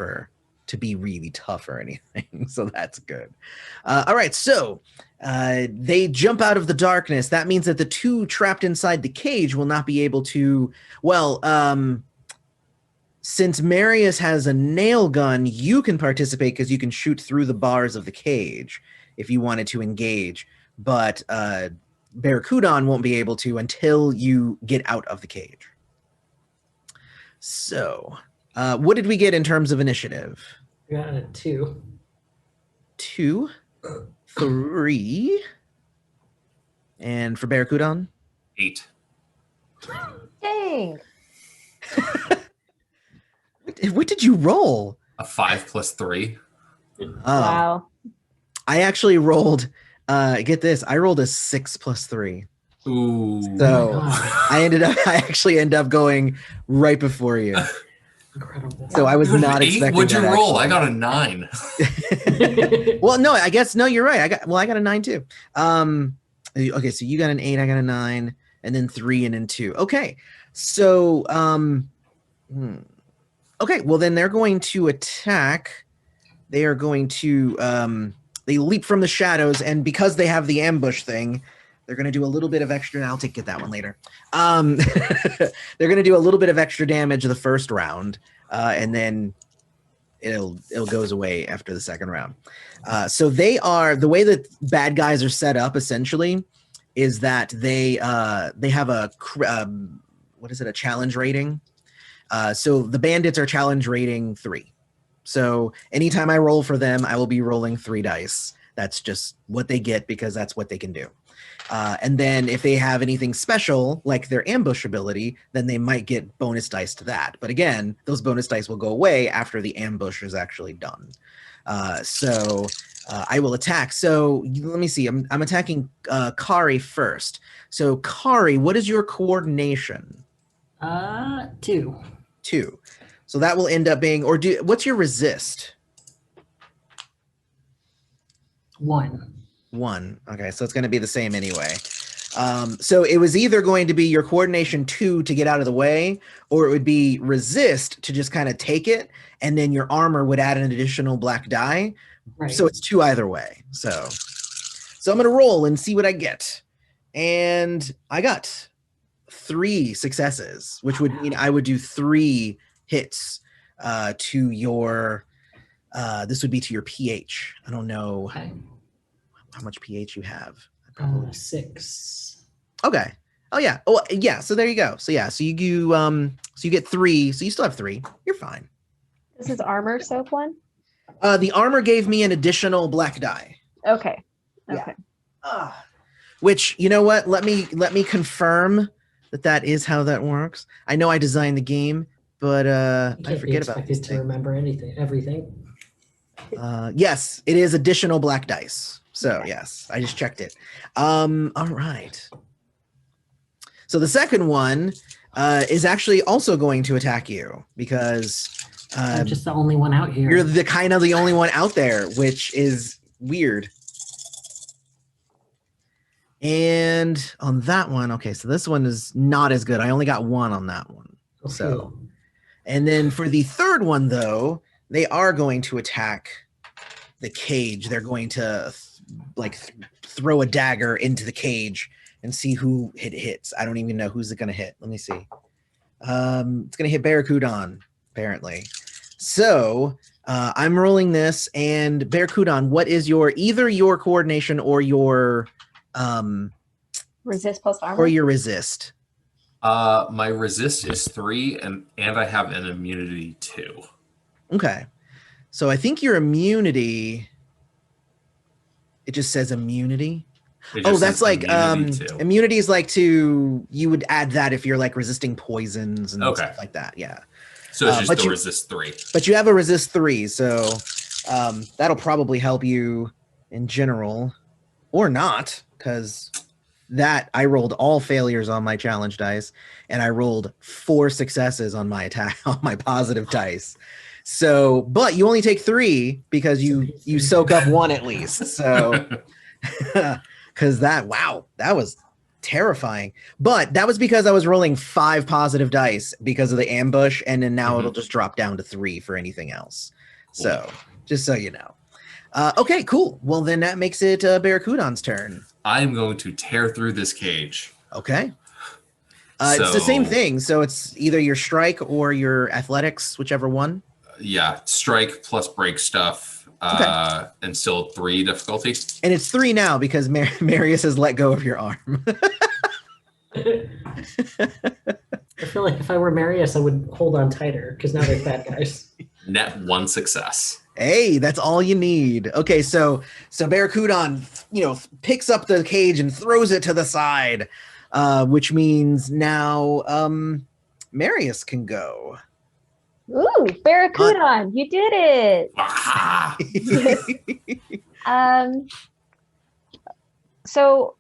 to be really tough or anything, so that's good. All right, so they jump out of the darkness. That means that the two trapped inside the cage will not be able to. Well, since Marius has a nail gun, you can participate because you can shoot through the bars of the cage if you wanted to engage. But Barracudan won't be able to until you get out of the cage. So, what did we get in terms of initiative? We got a 2. 2, 3, and for Barracudan? 8. Dang. What did you roll? A 5 plus 3. Oh, Wow. I actually rolled. Get this. I rolled a 6 plus 3. Ooh. So Oh I actually end up going right before you. Incredible. So I was not expecting. What'd you that, roll? actually. I got a 9. Well, no, I guess no. You're right. I got a 9 too. Okay, so you got an 8. I got a 9, and then 3, and then 2. Okay, so okay. Well, then they're going to attack. They are going to they leap from the shadows, and because they have the ambush thing, they're going to do a little bit of extra. I'll get that one later. They're going to do a little bit of extra damage the first round, and then it'll goes away after the second round. So they are, the way that bad guys are set up essentially is that they have a what is it, a challenge rating. So the bandits are challenge rating 3. So anytime I roll for them, I will be rolling 3 dice. That's just what they get because that's what they can do. And then if they have anything special, like their ambush ability, then they might get bonus dice to that. But again, those bonus dice will go away after the ambush is actually done. So I will attack. So let me see. I'm attacking Kari first. So Kari, what is your coordination? 2. 2. So that will end up being, what's your resist? 1. 1. Okay, so it's going to be the same anyway. So it was either going to be your coordination 2 to get out of the way, or it would be resist to just kind of take it, and then your armor would add an additional black die. Right. So it's 2 either way. So I'm going to roll and see what I get. And I got 3 successes, which would mean I would do 3 hits to your, this would be to your pH. I don't know Okay. how much pH you have. 6. Okay. Oh yeah. Oh yeah. So there you go. So yeah. So you get 3. So you still have 3. You're fine. This is armor soap one? The armor gave me an additional black die. Okay. Yeah. Okay. Which, you know what? Let me confirm that is how that works. I know I designed the game, but I forget about it to remember everything. Yes, it is additional black dice. So yes, I just checked it. All right. So the second one is actually also going to attack you because I'm just the only one out here. you're the only one out there, which is weird. And on that one, okay, so this one is not as good. I only got 1 on that one. Okay. So, and then for the third one, though, they are going to attack the cage. They're going to throw a dagger into the cage and see who it hits. I don't even know who's it going to hit. Let me see. It's going to hit Barracudan, apparently. So I'm rolling this, and Barracudan, what is either your coordination or your Resist plus armor? or your resist? My resist is 3, and I have an immunity 2. Okay. So I think your immunity, it just says immunity. It Oh, just that's says like immunity 2. immunity is like you would add that if you're like resisting poisons and Okay. stuff like that. Yeah. So it's but just the you- resist 3. But you have a resist 3, so that'll probably help you in general, or not, because that, I rolled all failures on my challenge dice, and I rolled 4 successes on my attack on my positive dice. So, but you only take 3 because you soak up 1 at least. So, because that was terrifying. But that was because I was rolling 5 positive dice because of the ambush, and then now it'll just drop down to 3 for anything else. Cool. So, just so you know. Okay, cool. Well, then that makes it Barracudan's turn. I'm going to tear through this cage. Okay. It's the same thing. So it's either your strike or your athletics, whichever one. Yeah, strike plus break stuff, and still 3 difficulty. And it's 3 now because Marius has let go of your arm. I feel like if I were Marius, I would hold on tighter because now they're bad guys. Net 1 success. Hey, that's all you need. Okay, so Barracudan, picks up the cage and throws it to the side, which means now Marius can go. Ooh, Barracudan, you did it. Ah! So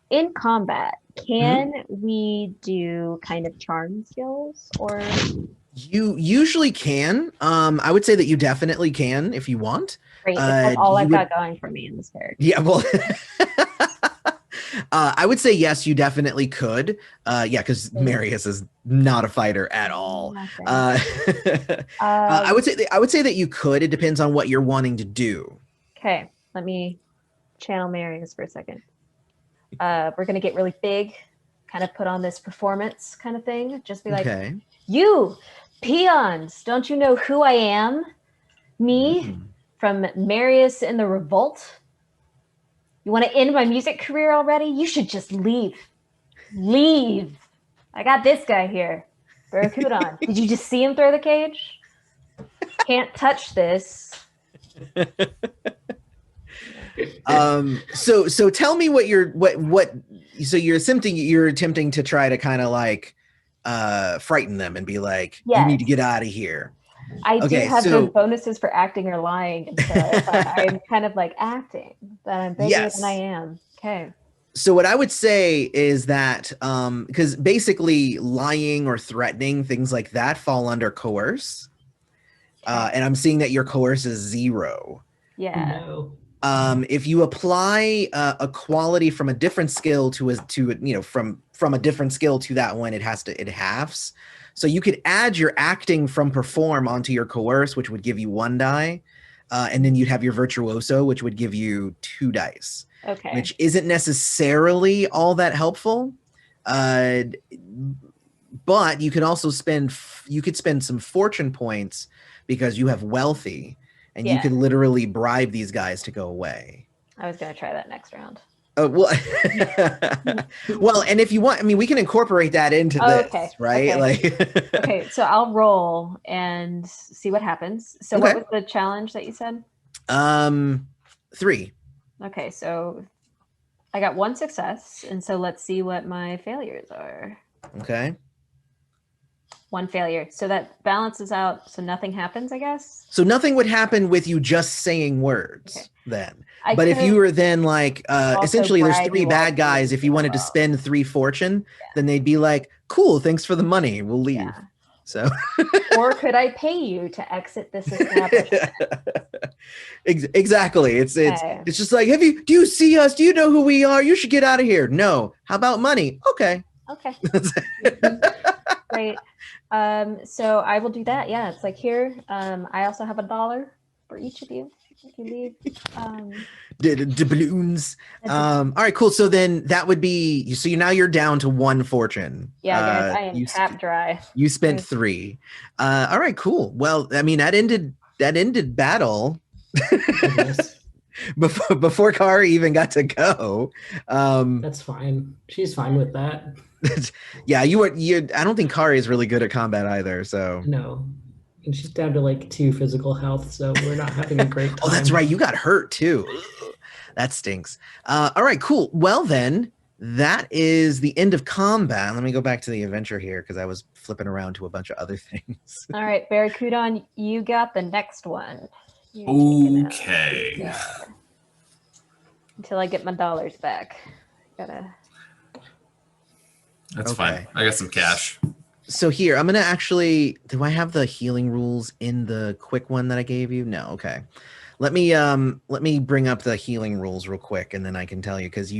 in combat, can we do kind of charm skills or? You usually can. I would say that you definitely can if you want. Great, that's all I've got going for me in this character. Yeah, well, I would say yes, you definitely could. Because Marius is not a fighter at all. I would say that you could. It depends on what you're wanting to do. Okay, let me channel Marius for a second. We're gonna get really big, kind of put on this performance kind of thing. Just be like, okay. You peons, don't you know who I am? Me from Marius in the Revolt. You want to end my music career already? You should just leave. Leave. I got this guy here. Barracudan. Did you just see him throw the cage? Can't touch this. So tell me what you're attempting to try to kind of like frighten them and be like, yes. You need to get out of here. I do have good bonuses for acting or lying, and so I'm kind of like acting that I'm bigger than I am. Okay. So what I would say is that because basically lying or threatening, things like that fall under coerce. And I'm seeing that your coerce is 0. Yeah. No. If you apply a quality from a different skill from a different skill to that one, it halves. So you could add your acting from perform onto your coerce, which would give you 1 die, and then you'd have your virtuoso, which would give you 2 dice. Okay. Which isn't necessarily all that helpful, but you could also spend some fortune points because you have wealthy. And you could literally bribe these guys to go away. I was going to try that next round. Well, and if you want, I mean, we can incorporate that into this, right? Okay. Okay, so I'll roll and see what happens. So what was the challenge that you said? 3. Okay, so I got 1 success, and so let's see what my failures are. Okay. 1 failure. So that balances out. So nothing happens, I guess. So nothing would happen with you just saying words then. But if you were then like, essentially there's 3 bad guys. If you wanted to spend 3 fortune, then they'd be like, cool, thanks for the money. We'll leave. Yeah. So. Or could I pay you to exit this establishment? Exactly. It's just like, do you see us? Do you know who we are? You should get out of here. No. How about money? Okay. Great. So I will do that. Yeah, it's like here. I also have $1 for each of you. If you leave. The balloons. All right, cool. So then that would be. So you're down to 1 fortune. Yeah, guys, I am tap dry. You spent 3. All right, cool. Well, I mean that ended battle. Before Kari even got to go. That's fine. She's fine with that. Yeah, I don't think Kari is really good at combat either, so. No. And she's down to like 2 physical health, so we're not having a great time. Oh, that's right. You got hurt too. That stinks. All right, cool. Well then, that is the end of combat. Let me go back to the adventure here because I was flipping around to a bunch of other things. All right, Barracudan, you got the next one. Okay. Until I get my dollars back. That's Okay. fine. I got some cash. So here, I'm gonna actually. Do I have the healing rules in the quick one that I gave you? No. Okay. Let me bring up the healing rules real quick, and then I can tell you because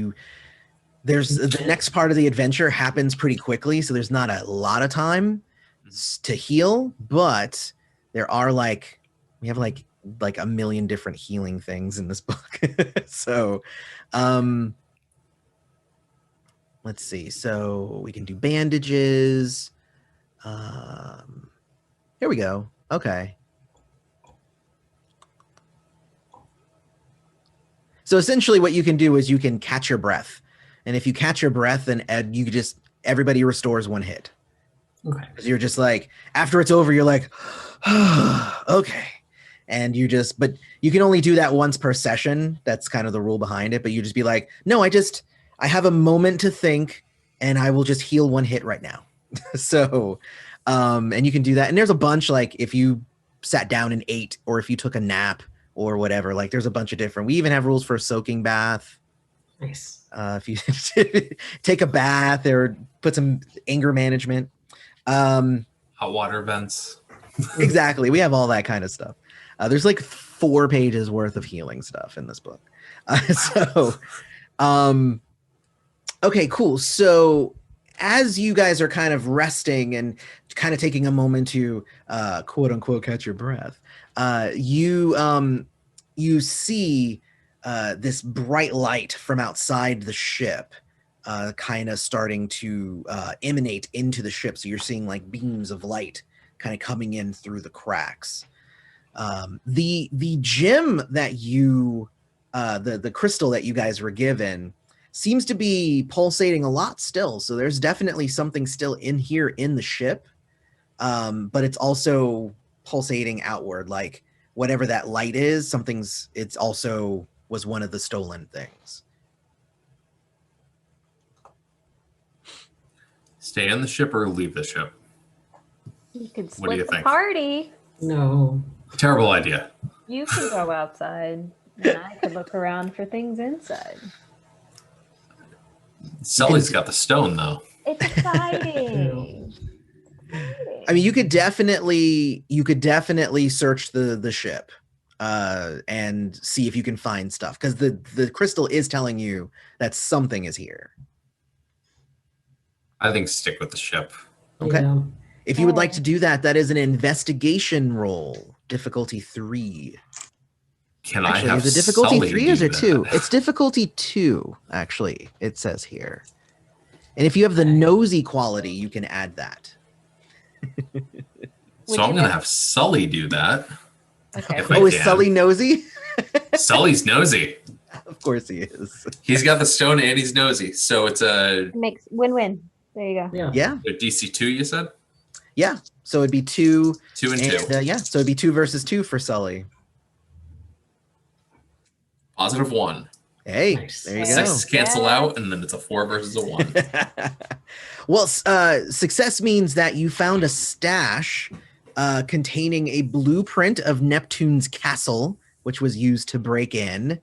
there's the next part of the adventure happens pretty quickly, so there's not a lot of time to heal, but there are we have like a million different healing things in this book. So, let's see. So we can do bandages. Here we go. Okay. So essentially what you can do is you can catch your breath. And if you catch your breath, then everybody restores 1 hit. Okay. You're just like, after it's over, you're like, okay. And but you can only do that once per session. That's kind of the rule behind it. But you just be like, no, I have a moment to think and I will just heal 1 hit right now. So, and you can do that. And there's a bunch, like if you sat down and ate, or if you took a nap or whatever, like there's a bunch of different, we even have rules for a soaking bath. Nice. If you take a bath or put some anger management. Hot water vents. Exactly. We have all that kind of stuff. There's like 4 pages worth of healing stuff in this book. Okay, cool. So as you guys are kind of resting and kind of taking a moment to quote unquote catch your breath, you see this bright light from outside the ship kind of starting to emanate into the ship. So you're seeing like beams of light kind of coming in through the cracks. The gem that the crystal that you guys were given seems to be pulsating a lot still. So there's definitely something still in here in the ship, but it's also pulsating outward. Like whatever that light is, it's also was one of the stolen things. Stay in the ship or leave the ship? You could What do you split the think? party. No. Terrible idea. You can go outside, and I could look around for things inside. Sully's got the stone, though. It's exciting. I mean, you could definitely search the ship and see if you can find stuff, because the crystal is telling you that something is here. I think stick with the ship. Okay. Yeah. If you would like to do that, that is an investigation roll, difficulty 3. Can Actually, I have is it difficulty Sully 3 or is do it 2? that? It's difficulty 2, actually, it says here. And if you have the nosy quality, you can add that. So I'm going to have Sully do that. Okay. If I Oh, is can. Sully nosy? Sully's nosy. Of course he is. He's got the stone and he's nosy. So it's a Makes win-win. There you go. Yeah. Yeah, DC 2, you said? yeah. So it'd be 2. 2 and 2. Yeah, so it'd be 2 versus 2 for Sully. Positive 1. Hey, Nice. there you go. 6 cancel Yeah. out, and then it's a 4 versus a 1. Well, success means that you found a stash containing a blueprint of Neptune's castle, which was used to break in,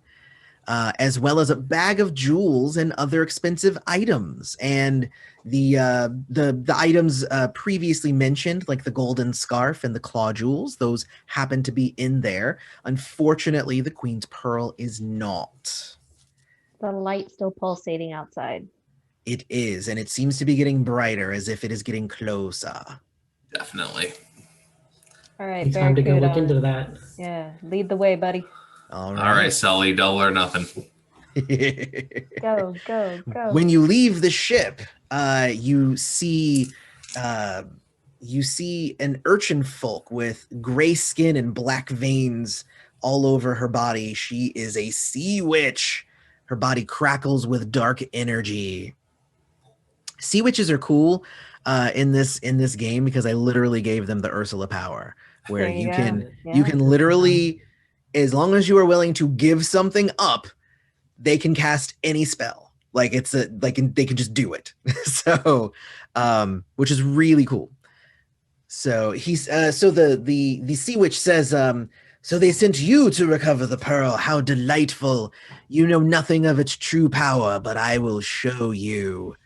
as well as a bag of jewels and other expensive items. And the items previously mentioned, like the golden scarf and the claw jewels, those happen to be in there. Unfortunately, the Queen's Pearl is not. The light still pulsating outside. It is, and it seems to be getting brighter, as if it is getting closer. Definitely. All right, It's time to go look Barracuda. into that. Yeah, lead the way, buddy. All All right, Sully, double or nothing. Go, go, go. When you leave the ship, you see an urchin folk with gray skin and black veins all over her body. She is a sea witch. Her body crackles with dark energy. Sea witches are cool in this game because I literally gave them the Ursula power, where There you you go. can Yeah. literally, as long as you are willing to give something up, they can cast any spell. Like they can just do it. So, which is really cool. So the sea witch says, so they sent you to recover the pearl. How delightful. You know nothing of its true power, but I will show you.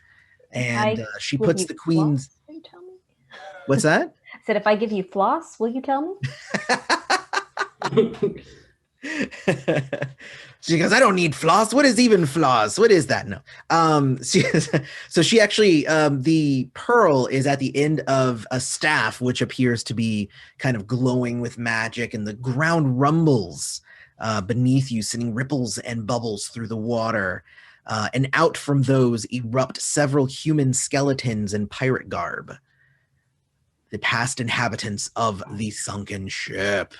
And she Give puts you the queen's. floss, will you tell me? What's that? I said, if I give you floss, will you tell me? She goes, I don't need floss. What is even floss? What is that? No. So she actually, the pearl is at the end of a staff, which appears to be kind of glowing with magic, and the ground rumbles beneath you, sending ripples and bubbles through the water. And out from those erupt several human skeletons in pirate garb, the past inhabitants of the sunken ship.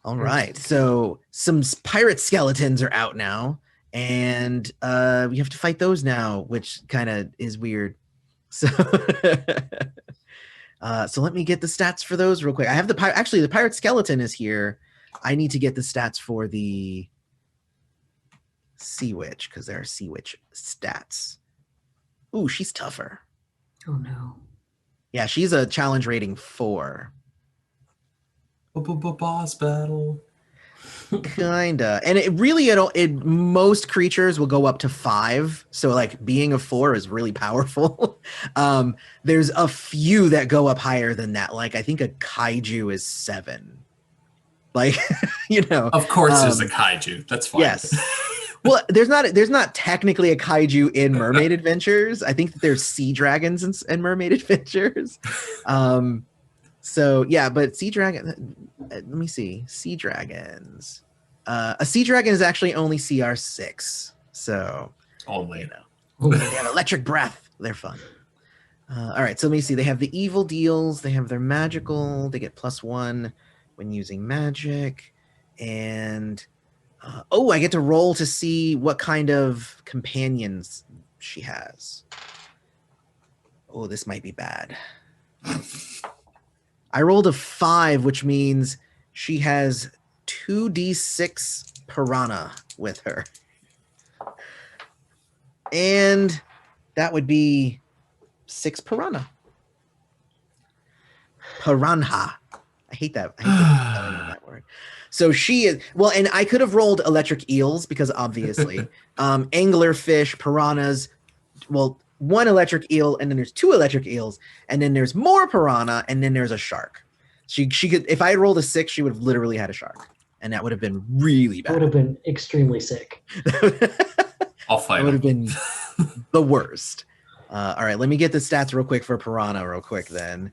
All right, so some pirate skeletons are out now, and we have to fight those now, which kind of is weird. So, so let me get the stats for those real quick. I have the pirate skeleton is here. I need to get the stats for the sea witch because there are sea witch stats. Ooh, she's tougher. Oh no. Yeah, she's a challenge rating 4. Boss battle. Kinda. And it really, most creatures will go up to 5. So like being a 4 is really powerful. There's a few that go up higher than that. Like I think a kaiju is 7. Like, Of course there's a kaiju. That's fine. Yes. Well, there's not technically a kaiju in Mermaid Adventures. I think that there's sea dragons in Mermaid Adventures. So yeah, but sea dragon. Let me see. Sea dragons. A sea dragon is actually only CR 6. So Only. They have electric breath. They're fun. All right. So let me see. They have the evil deals. They have their magical. They get +1 when using magic, and I get to roll to see what kind of companions she has. Oh, this might be bad. I rolled a 5, which means she has 2d6 piranha with her. And that would be 6 piranha. Piranha. I hate that. I hate the spelling of that word. So she is, well, and I could have rolled electric eels because obviously anglerfish, piranhas, well, 1 electric eel, and then there's 2 electric eels, and then there's more piranha, and then there's a shark. She could, if I had rolled a 6, she would have literally had a shark, and that would have been really bad. I would have been extremely sick. I'll fight. That would have been the worst. All right, let me get the stats real quick for piranha real quick then.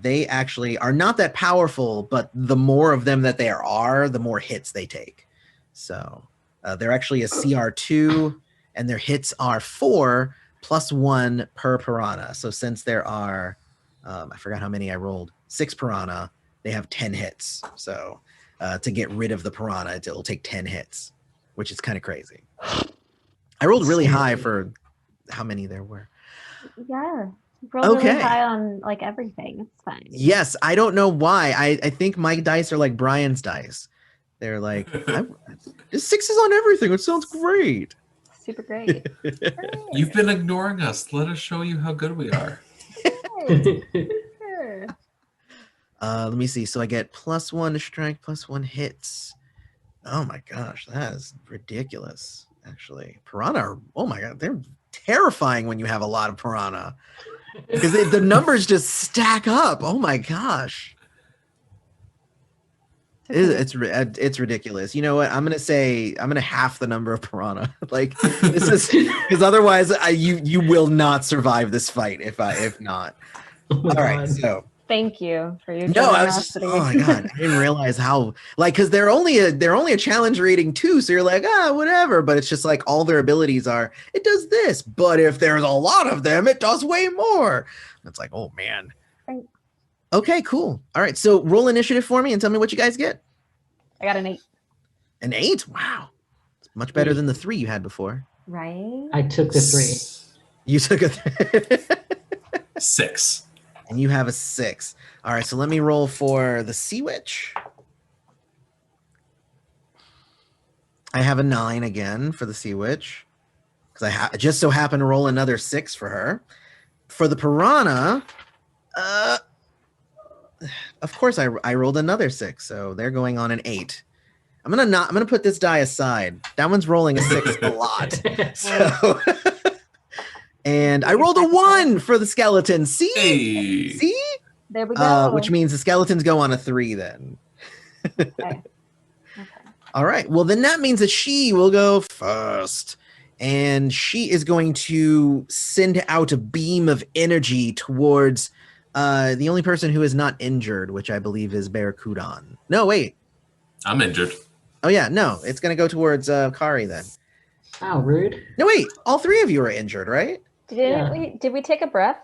They actually are not that powerful, but the more of them that there are, the more hits they take. So they're actually a CR2, and their hits are 4 +1 per piranha. So since there are, I forgot how many I rolled, 6 piranha, they have 10 hits. So to get rid of the piranha, it'll take 10 hits, which is kind of crazy. I rolled really high for how many there were. Yeah. Roll really high on like everything. It's fine. Yes, I don't know why. I think my dice are like Brian's dice. They're like, just 6s on everything. It sounds great. Super great. You've been ignoring us. Let us show you how good we are. Sure. Let me see. So I get +1 to strike, +1 hits. Oh my gosh, that is ridiculous. Actually, piranha are, oh my god, they're terrifying when you have a lot of piranha. Because the numbers just stack up. Oh my gosh. It's ridiculous. You know what? I'm gonna half the number of piranha. Like this is because otherwise you will not survive this fight if not. Oh All right, so Thank you for your no, I was just, generosity. oh my god, I didn't realize how, like, because they're only a challenge rating 2, so you're like, whatever, but it's just like all their abilities are, it does this, but if there's a lot of them, it does way more. And it's like, oh man. Thanks. Okay, cool. All right, so roll initiative for me and tell me what you guys get. I got an 8. An 8? Wow, it's much better than the 3 you had before. Right? I took the 3. You took a 6. And you have a 6. All right, so let me roll for the Sea Witch. I have a 9 again for the Sea Witch because I just so happen to roll another 6 for her. For the Piranha, of course I rolled another 6, so they're going on an 8. I'm gonna put this die aside. That one's rolling a 6 a lot. So And I rolled a 1 for the skeleton. See? Hey. See? There we go. Which means the skeletons go on a 3 then. Okay. All right. Well, then that means that she will go first. And she is going to send out a beam of energy towards the only person who is not injured, which I believe is Barracudan. No, wait. I'm injured. Oh, yeah. No, it's going to go towards Kari then. Oh, rude. No, wait. All 3 of you are injured, right? Did we take a breath?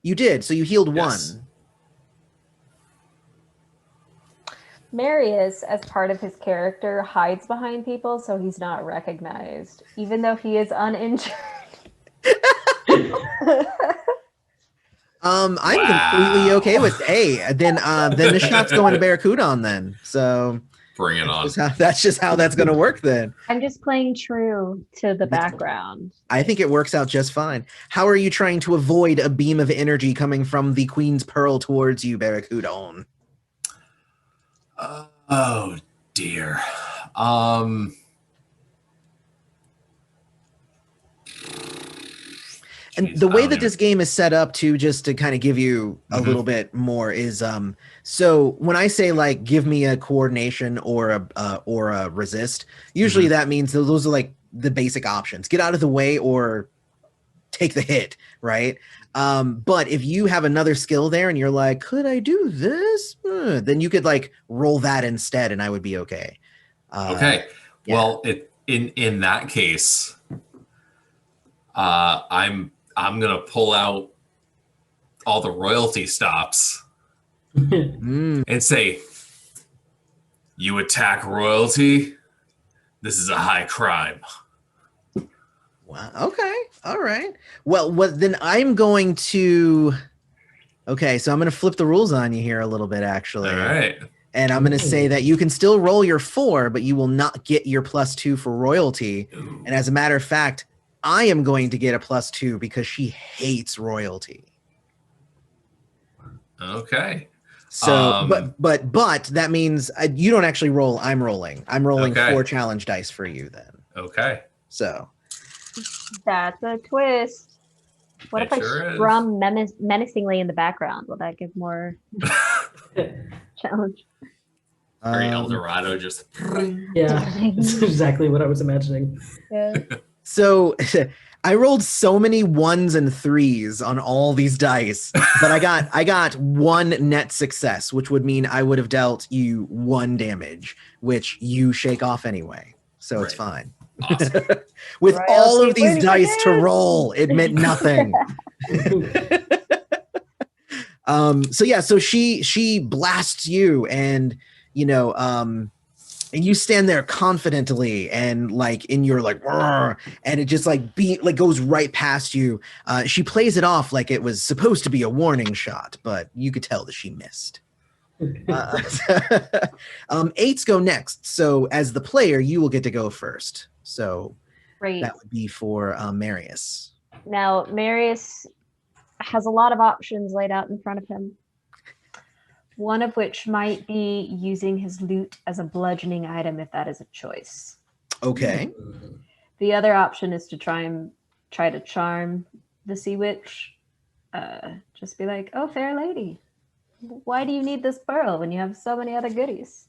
You did. So you healed Yes. 1. Marius, as part of his character, hides behind people so he's not recognized, even though he is uninjured. I'm completely okay with. Hey, then the shot's going to Barracudan then. So Bring it on. that's just how that's going to work then. I'm just playing true to the background. I think it works out just fine. How are you trying to avoid a beam of energy coming from the Queen's Pearl towards you, Barracudan? Oh dear. And Jeez, the way I that don't this game is set up to just to kind of give you a little bit more is so when I say like give me a coordination or a resist, usually that means those are like the basic options. Get out of the way or take the hit, right? But if you have another skill there and you're like, could I do this? Then you could like roll that instead and I would be okay. Okay. Yeah. Well, in that case, I'm gonna pull out all the royalty stops and say, "You attack royalty. This is a high crime." Wow. Okay. All right. Well, then I'm going to. Okay, so I'm going to flip the rules on you here a little bit, actually. All right. And I'm going to say that you can still roll your 4, but you will not get your +2 for royalty. Ooh. And as a matter of fact, I am going to get a +2 because she hates royalty. Okay. So, but that means you don't actually roll. I'm rolling. I'm rolling Okay. 4 challenge dice for you then. Okay. So. That's a twist. What It if sure I is. strum menacingly in the background? Will that give more challenge? Very El Dorado just. Yeah, that's exactly what I was imagining. Yeah. So I rolled so many 1s and 3s on all these dice, but I got 1 net success, which would mean I would have dealt you 1 damage, which you shake off anyway. So it's fine. Awesome. With Royalty all of these wins dice to again. roll, it meant nothing. So she blasts you and and you stand there confidently and like in your like "Rrr," and it just like goes right past you. She plays it off like it was supposed to be a warning shot, but you could tell that she missed. 8s go next. So as the player, you will get to go first. So Great. that would be for Marius. Now, Marius has a lot of options laid out in front of him. One of which might be using his loot as a bludgeoning item if that is a choice. Okay. The other option is to try to charm the sea witch. Just be like, "Oh, fair lady, why do you need this pearl when you have so many other goodies?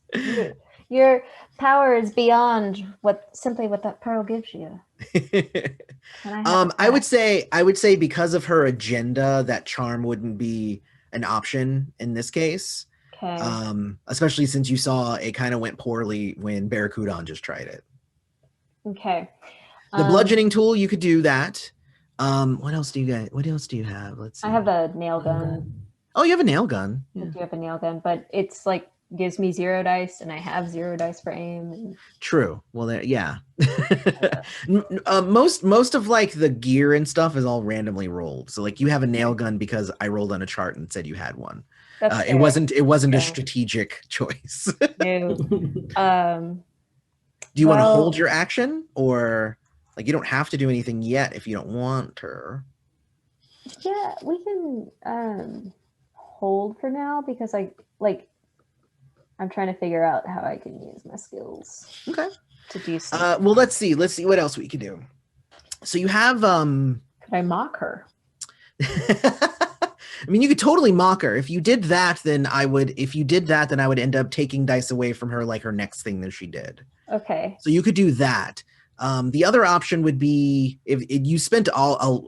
Your power is beyond what that pearl gives you." I would say because of her agenda, that charm wouldn't be an option in this case. Okay. Especially since you saw it kind of went poorly when Barracudan just tried it. Okay. The bludgeoning tool, you could do that. What else do you have? Let's see. I have the nail gun. Oh, you have a nail gun. I do have a nail gun, but it's like gives me 0 dice, and I have 0 dice for aim. And... True. Well, yeah. Most of like the gear and stuff is all randomly rolled. So like you have a nail gun because I rolled on a chart and said you had one. It wasn't a strategic choice. No. Do you want to hold your action, or like you don't have to do anything yet if you don't want her? Yeah, we can hold for now because I'm trying to figure out how I can use my skills. Okay. To do something. Well, let's see what else we can do. So you have Could I mock her? I mean, you could totally mock her. If you did that, then I would end up taking dice away from her, like her next thing that she did. Okay. So you could do that. The other option would be if you spent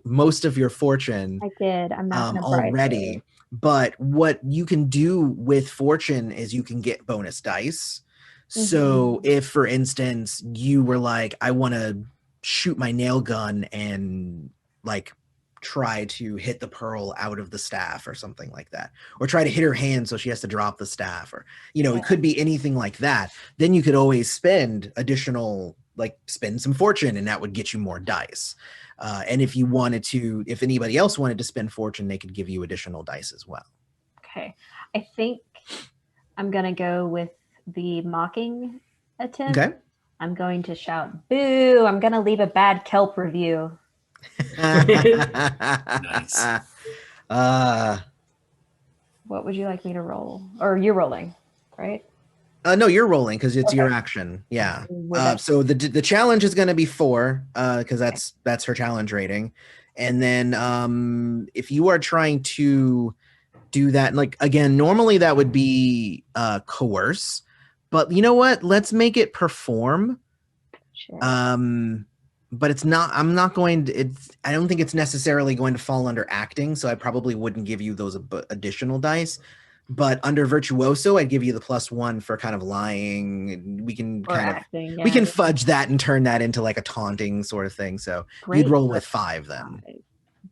most of your fortune. I did. I'm not gonna bribe already. her. But what you can do with fortune is you can get bonus dice. So if, for instance, you were like, I want to shoot my nail gun and like try to hit the pearl out of the staff or something like that, or try to hit her hand so she has to drop the staff, or it could be anything like that, then you could always spend some fortune and that would get you more dice. And if anybody else wanted to spend fortune, they could give you additional dice as well. Okay. I think I'm gonna go with the mocking attempt. Okay. I'm going to shout, boo! I'm gonna leave a bad kelp review. Nice. What would you like me to roll? Or you're rolling, right? No, you're rolling because it's your Okay. action. Yeah. Would I- So the challenge is going to be 4 because that's her challenge rating, and then if you are trying to do that, like again, normally that would be coerce, but you know what? Let's make it perform. Sure. But it's not. I don't think it's necessarily going to fall under acting, so I probably wouldn't give you those additional dice. But under virtuoso, I'd give you the +1 for kind of lying. We can Or acting, we can yeah. fudge that and turn that into like a taunting sort of thing. So Great. you'd roll with 5 then.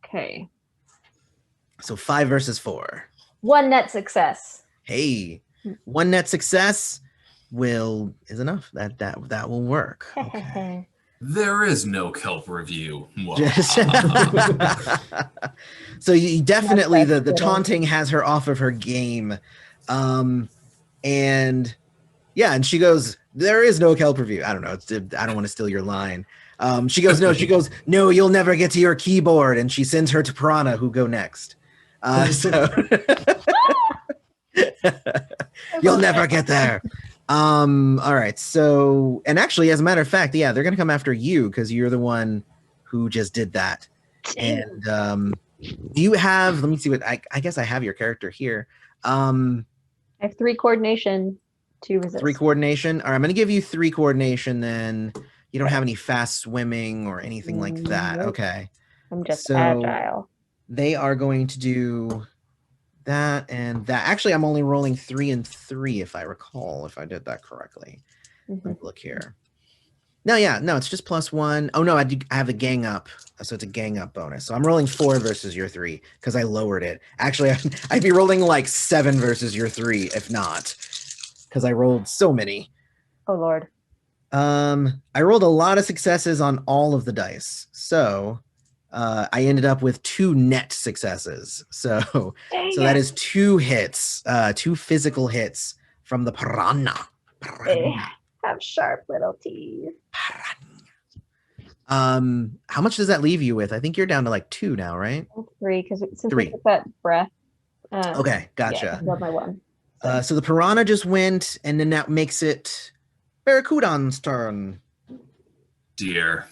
Okay. So 5 versus 4. 1 net success. Hey, 1 net success is enough. That will work. Okay. There is no kelp review. So you definitely That's the good. taunting has her off of her game, and she goes, there is no kelp review. I don't know. I don't want to steal your line. She goes, no, you'll never get to your keyboard, and she sends her to Piranha, who go next. So you'll never get there. All right. So, and actually, as a matter of fact, they're going to come after you because you're the one who just did that. And do you have, let me see what, I guess I have your character here. I have 3 coordination, 2 resist. 3 coordination. All right. I'm going to give you 3 coordination then. You don't have any fast swimming or anything like that. Nope. Okay. I'm just agile. They are going to do that and that. Actually, I'm only rolling 3 and 3 if I recall, if I did that correctly. Let me look here. No, it's just +1. Oh no, I have the gang up, so it's a gang up bonus. So I'm rolling 4 versus your 3 because I lowered it. Actually, I'd be rolling like 7 versus your 3 if not, because I rolled so many. Oh Lord. I rolled a lot of successes on all of the dice, so I ended up with 2 net successes. So that is 2 hits, 2 physical hits from the Piranha. They have sharp little teeth. How much does that leave you with? I think you're down to like 2 now, right? 3 because since 3. we took that breath. Okay, gotcha. Yeah, I love my 1. So the Piranha just went, and then that makes it Barracudan's turn. Dear.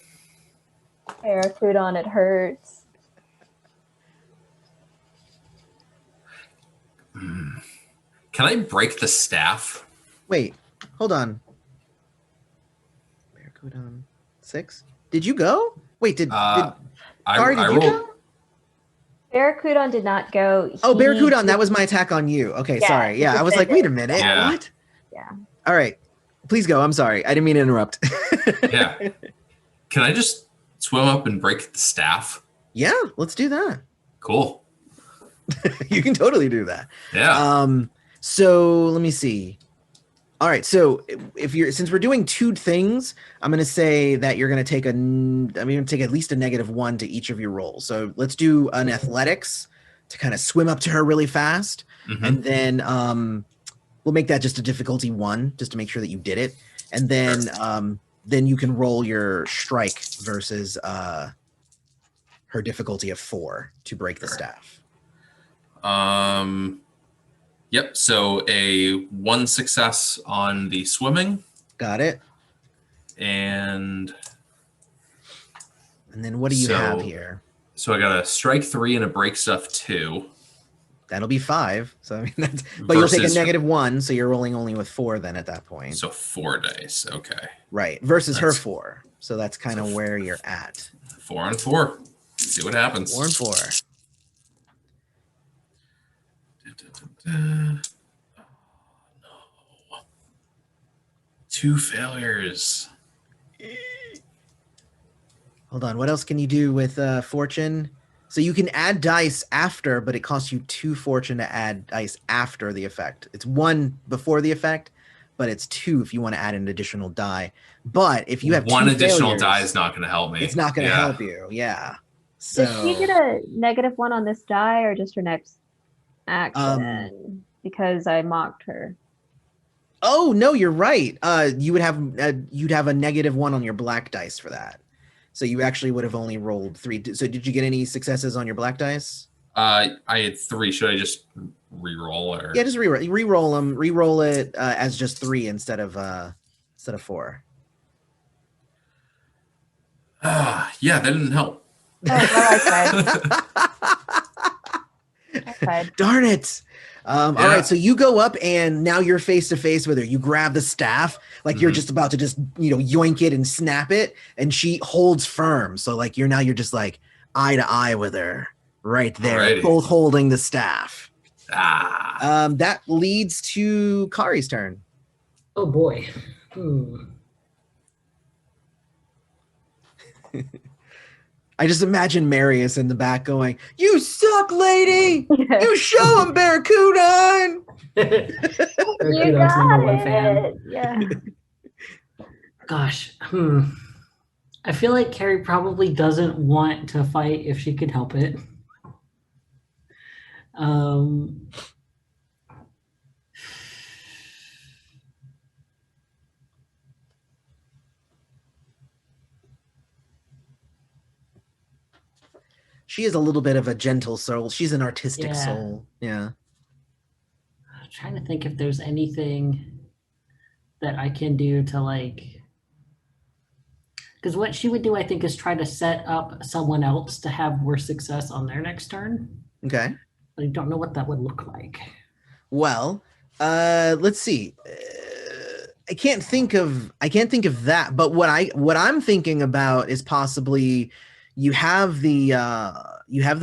Barracudan, it hurts. Can I break the staff? Wait, hold on. Barracudan 6? Did you go? Wait, did I you rolled. go? Barracudan did not go. Oh, Barracudan, that was my attack on you. Okay, Yeah, sorry. Yeah, I was like, wait a minute. Yeah. What? Yeah. All right. Please go. I'm sorry. I didn't mean to interrupt. Yeah. Can I just swim up and break the staff? Yeah, let's do that. Cool. You can totally do that. Yeah. So let me see. All right. So since we're doing 2 things, I'm going to say that you're going to take at least a -1 to each of your rolls. So let's do an athletics to kind of swim up to her really fast. And then we'll make that just a difficulty 1 just to make sure that you did it. And then you can roll your strike versus her difficulty of 4 to break the staff. Yep. So a 1 success on the swimming. Got it. And then what do you have here? So I got a strike 3 and a break stuff 2. That'll be 5. So I mean, that's, but you'll take a -1, so you're rolling only with 4 then at that point. So 4 dice. Okay. Right. Versus her 4. So that's kind of where you're at. 4 on 4. See what happens. 4 and 4. Oh, no. 2 failures. Hold on. What else can you do with fortune? So you can add dice after, but it costs you 2 fortune to add dice after the effect. It's 1 before the effect, but it's 2 if you want to add an additional die. But if you have 1 2 additional failures, die is not going to help me. it's not going to help you. Yeah. So Does she get a -1 on this die or just her next action? Because I mocked her. oh no, you're right. You would have you'd have a -1 on your black dice for that. So you actually would have only rolled 3. So did you get any successes on your black dice? I had 3. Should I just re-roll or? Yeah, just re-roll them. Re-roll it as just 3 instead of 4. Yeah, that didn't help. Oh, well, I tried. Darn it. All right, so you go up and now you're face to face with her. You grab the staff, like you're just about to just, yoink it and snap it, and she holds firm. So like you're just like eye to eye with her right there, Alrighty. both holding the staff. Ah. That leads to Kari's turn. Oh boy. I just imagine Marius in the back going, "You suck, lady! You show him, Barracuda!" You got it. Yeah. Gosh. I feel like Carrie probably doesn't want to fight if she could help it. She is a little bit of a gentle soul. She's an artistic Yeah. soul. Yeah. I'm trying to think if there's anything that I can do to like, because what she would do, I think, is try to set up someone else to have worse success on their next turn. Okay. But I don't know what that would look like. Well, let's see. I can't think of that, but what I'm thinking about is possibly you have the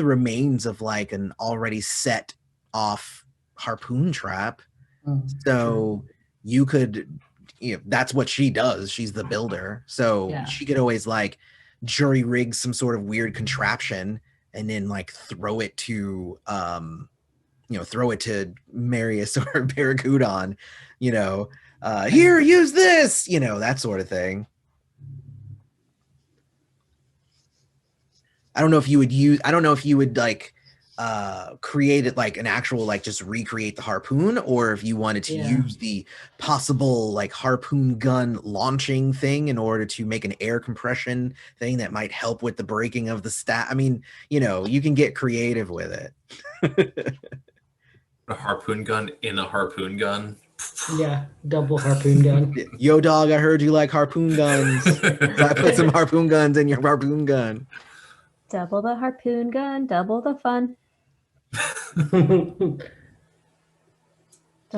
remains of like an already set off harpoon trap. So you could, that's what she does. She's the builder. So Yeah. she could always like jury rig some sort of weird contraption and then like throw it to Marius or Barracuda, here, use this, that sort of thing. I don't know if you would like create it like an actual, like just recreate the harpoon, or if you wanted to use the possible like harpoon gun launching thing in order to make an air compression thing that might help with the breaking of the staff. I mean, you can get creative with it. A harpoon gun in a harpoon gun. Yeah, double harpoon gun. Yo, dog, I heard you like harpoon guns. So I put some harpoon guns in your harpoon gun. Double the harpoon gun, double the fun. I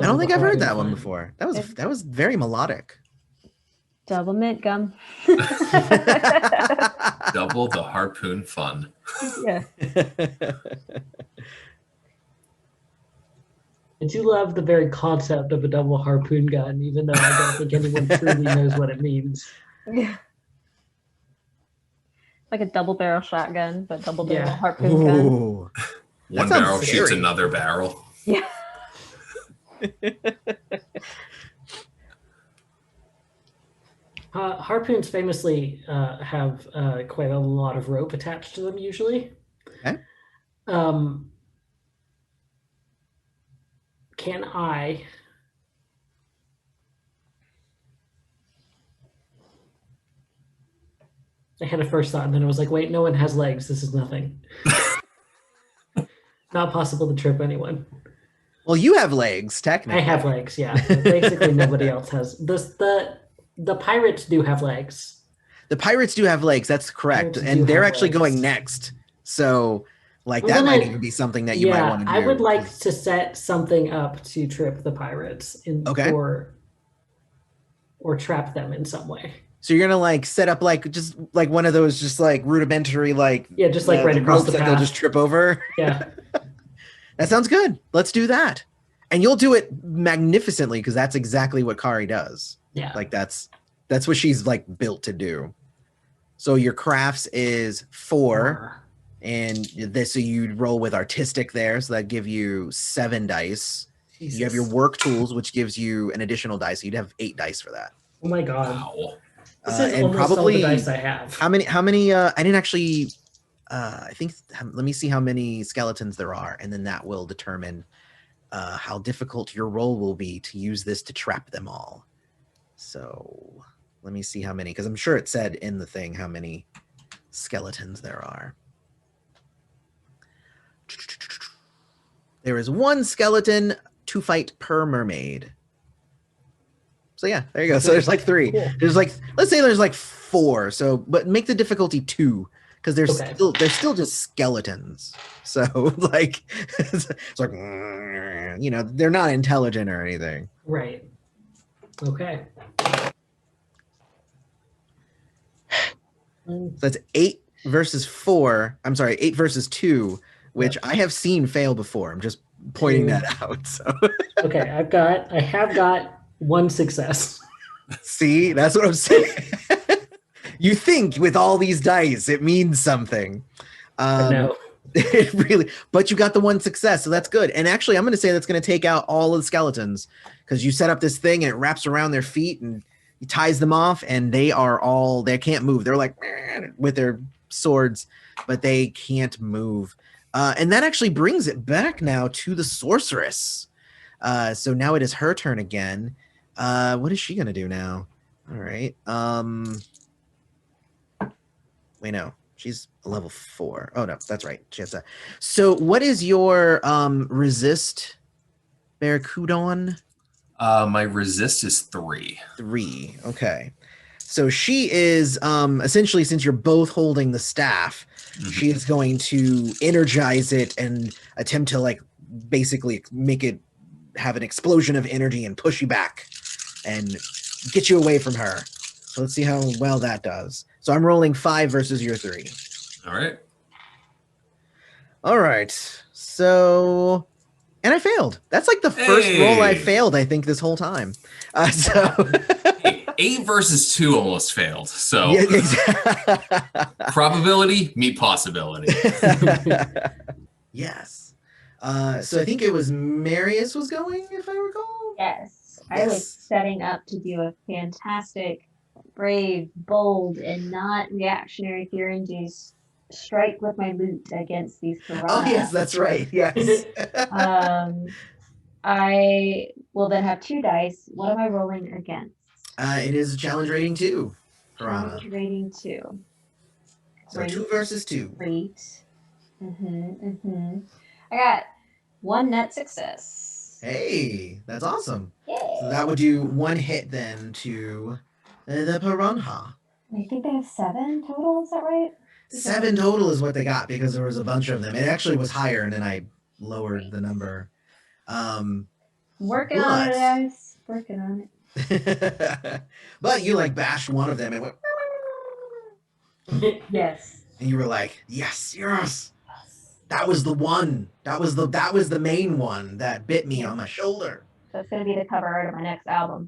don't think I've heard that one before. That was very melodic. Double mint gum. Double the harpoon fun. Yeah. I do love the very concept of a double harpoon gun, even though I don't think anyone truly knows what it means. Yeah. Like a double barrel shotgun, but double barrel Yeah. harpoon gun. Ooh. One sounds barrel shoots scary. another barrel. Yeah. Harpoons famously have quite a lot of rope attached to them usually. Okay. Can I had a first thought and then I was like, wait, no one has legs. This is nothing. Not possible to trip anyone. Well, you have legs, technically. I have legs, yeah. But basically nobody else has. The pirates do have legs. The pirates do have legs. That's correct, Pirates do and they're have actually legs. going next. So, like, I'm that might gonna- even be something that you might want to do. I would like to set something up to trip the pirates Okay. or trap them in some way. So you're gonna like set up like just like one of those just like rudimentary like just like right the across ropes the that they'll path. just trip over. Yeah. That sounds good. Let's do that. And you'll do it magnificently because that's exactly what Kari does. Yeah. Like that's what she's like built to do. So your crafts is 4, and this so you roll with artistic there, so that give you 7 dice. Jesus. You have your work tools, which gives you an additional dice. So you'd have 8 dice for that. Oh my god. Wow. This is and almost probably all the dice I have. How many I didn't actually I think let me see how many skeletons there are, and then that will determine how difficult your roll will be to use this to trap them all. So let me see how many, because I'm sure it said in the thing how many skeletons there are. There is 1 skeleton to fight per mermaid. So yeah, there you go. So there's like 3. Cool. There's like, let's say there's like 4. So, but make the difficulty 2 because they're still just skeletons. So like, it's like, you know, they're not intelligent or anything. Right. Okay. So that's 8 versus 4. I'm sorry, 8 versus 2, which I have seen fail before. I'm just pointing that out. So Okay, I have got 1 success. see, that's what I'm saying. You think with all these dice, it means something. No. It really, but you got the 1 success, so that's good. And actually, I'm going to say that's going to take out all of the skeletons because you set up this thing and it wraps around their feet and he ties them off, and they can't move. They're like with their swords, but they can't move. And that actually brings it back now to the sorceress. So now it is her turn again. What is she going to do now? All right. Wait, no. She's a level 4. Oh, no, that's right. She has that. So what is your resist, Barracuda? My resist is 3. 3. Okay. So she is essentially, since you're both holding the staff, she is going to energize it and attempt to like basically make it have an explosion of energy and push you back and get you away from her. So let's see how well that does. So I'm rolling 5 versus your 3. All right. All right. So, and I failed. That's like the first roll I failed, I think, this whole time. Hey, 8 versus 2 almost failed. So yeah, exactly. probability meet possibility. Yes. So I think it was Marius was going, if I recall. Yes, I was setting up to do a fantastic, brave, bold, and not reactionary fear-induced strike with my loot against these piranhas. Oh yes, that's right. Yes. I will then have 2 dice. What am I rolling against? It is a challenge rating 2. Piranha. Challenge rating 2. So 2 versus 2. Great. I got 1 net success. Hey, that's awesome. Yay. So that would do 1 hit then to the piranha. I think they have 7 total. Is that right? 7 total is what they got because there was a bunch of them. It actually was higher, and then I lowered the number. Working on it, guys. Working on it. But you like bashed one of them and went. Yes. And you were like, yes. That was the one. That was the main one that bit me on my shoulder. That's gonna be the cover art of my next album.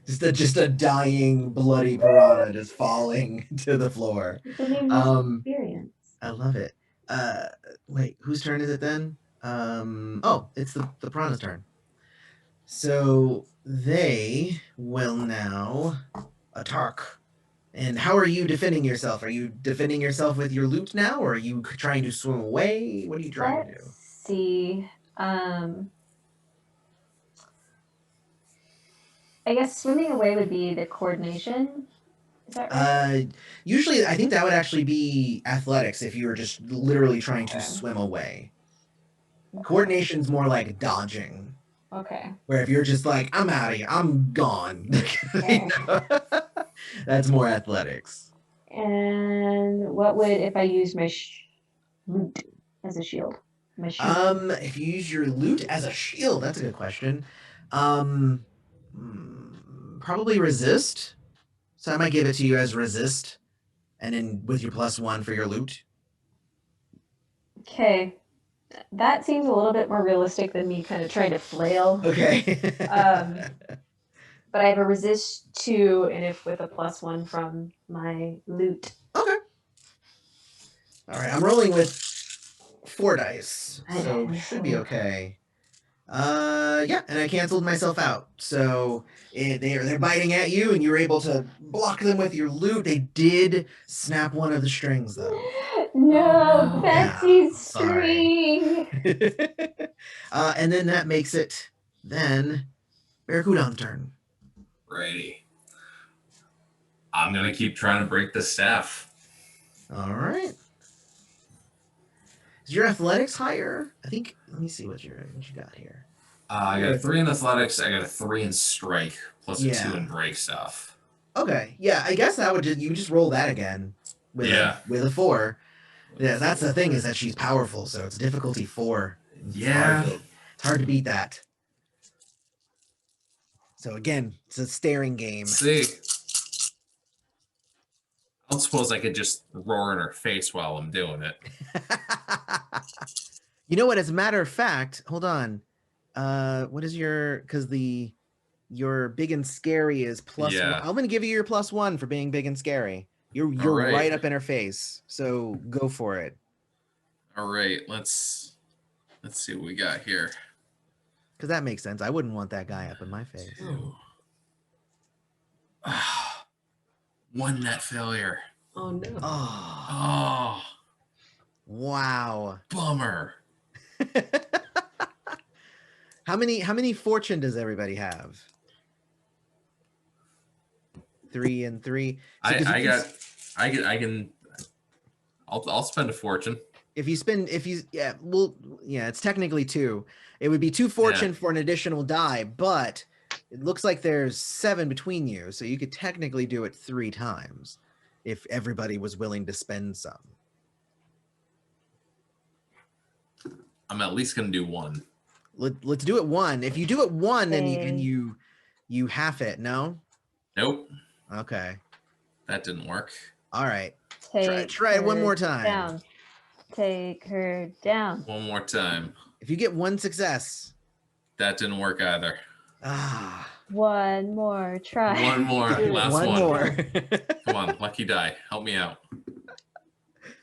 just a dying, bloody piranha just falling to the floor. It's a new experience. I love it. Wait, whose turn is it then? It's the piranha's turn. So they will now attack. And how are you defending yourself? Are you defending yourself with your loot now, or are you trying to swim away? What are you trying to do? Let's see. I guess swimming away would be the coordination. Is that right? Usually, I think that would actually be athletics if you were just literally trying to swim away. Coordination's more like dodging. Okay. Where if you're just like, I'm out of here, I'm gone. You know? That's more athletics. And what would if I used my loot as a shield? My shield. If you use your loot as a shield, that's a good question. Um, Probably resist. So I might give it to you as resist, and then with your +1 for your loot. Okay, that seems a little bit more realistic than me kind of trying to flail. Okay. But I have a resist 2, and if with a +1 from my loot. Okay. All right, I'm rolling with 4 dice, so should be okay. Yeah, and I canceled myself out. So they're biting at you, and you're able to block them with your loot. They did snap one of the strings, though. No, no. Betsy's sorry. string. And then that makes it then Barracuda's turn. Righty. I'm gonna keep trying to break the staff. All right. Is your athletics higher? I think. Let me see what you got here. I got a 3 in athletics. I got a 3 in strike plus a Yeah. 2 in break stuff. Okay. Yeah, I guess that would you just roll that again with a 4. Yeah, that's the thing is that she's powerful, so it's difficulty 4. Yeah. It's hard to beat that. So again, it's a staring game. See, I don't suppose I could just roar in her face while I'm doing it. You know what? As a matter of fact, hold on. What is your your big and scary is +1. Yeah. I'm gonna give you your +1 for being big and scary. You're right. right up in her face. So go for it. All right, let's see what we got here. Because that makes sense. I wouldn't want that guy up in my face. Ooh. One net failure. Oh no. Oh, Oh, wow. bummer. How many fortune does everybody have? 3 and 3. So I'll spend a fortune. It's technically 2. It would be 2 fortune for an additional die, but it looks like there's 7 between you, so you could technically do it 3 times if everybody was willing to spend some. I'm at least gonna do 1. Let's do it 1. If you do it 1 and you half it, no? Nope, Okay. that didn't work. All right. Take Try it one her more time. Down. Take her down. One more time. If you get 1 success. That didn't work either. Ah. One more try. One more. Last one. more. Come on, lucky die. Help me out.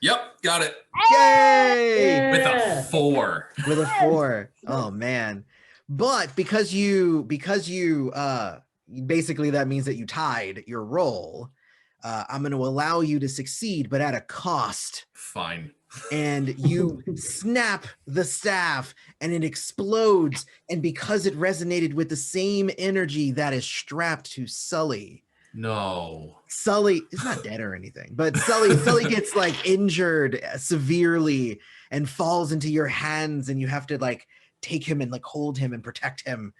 Yep, got it. Yay! With a 4. With a 4. Oh man. But because you basically that means that you tied your roll. I'm going to allow you to succeed, but at a cost. Fine. And you snap the staff and it explodes. And because it resonated with the same energy that is strapped to Sully. No. Sully is not dead or anything, but Sully gets like injured severely and falls into your hands, and you have to like take him and like hold him and protect him.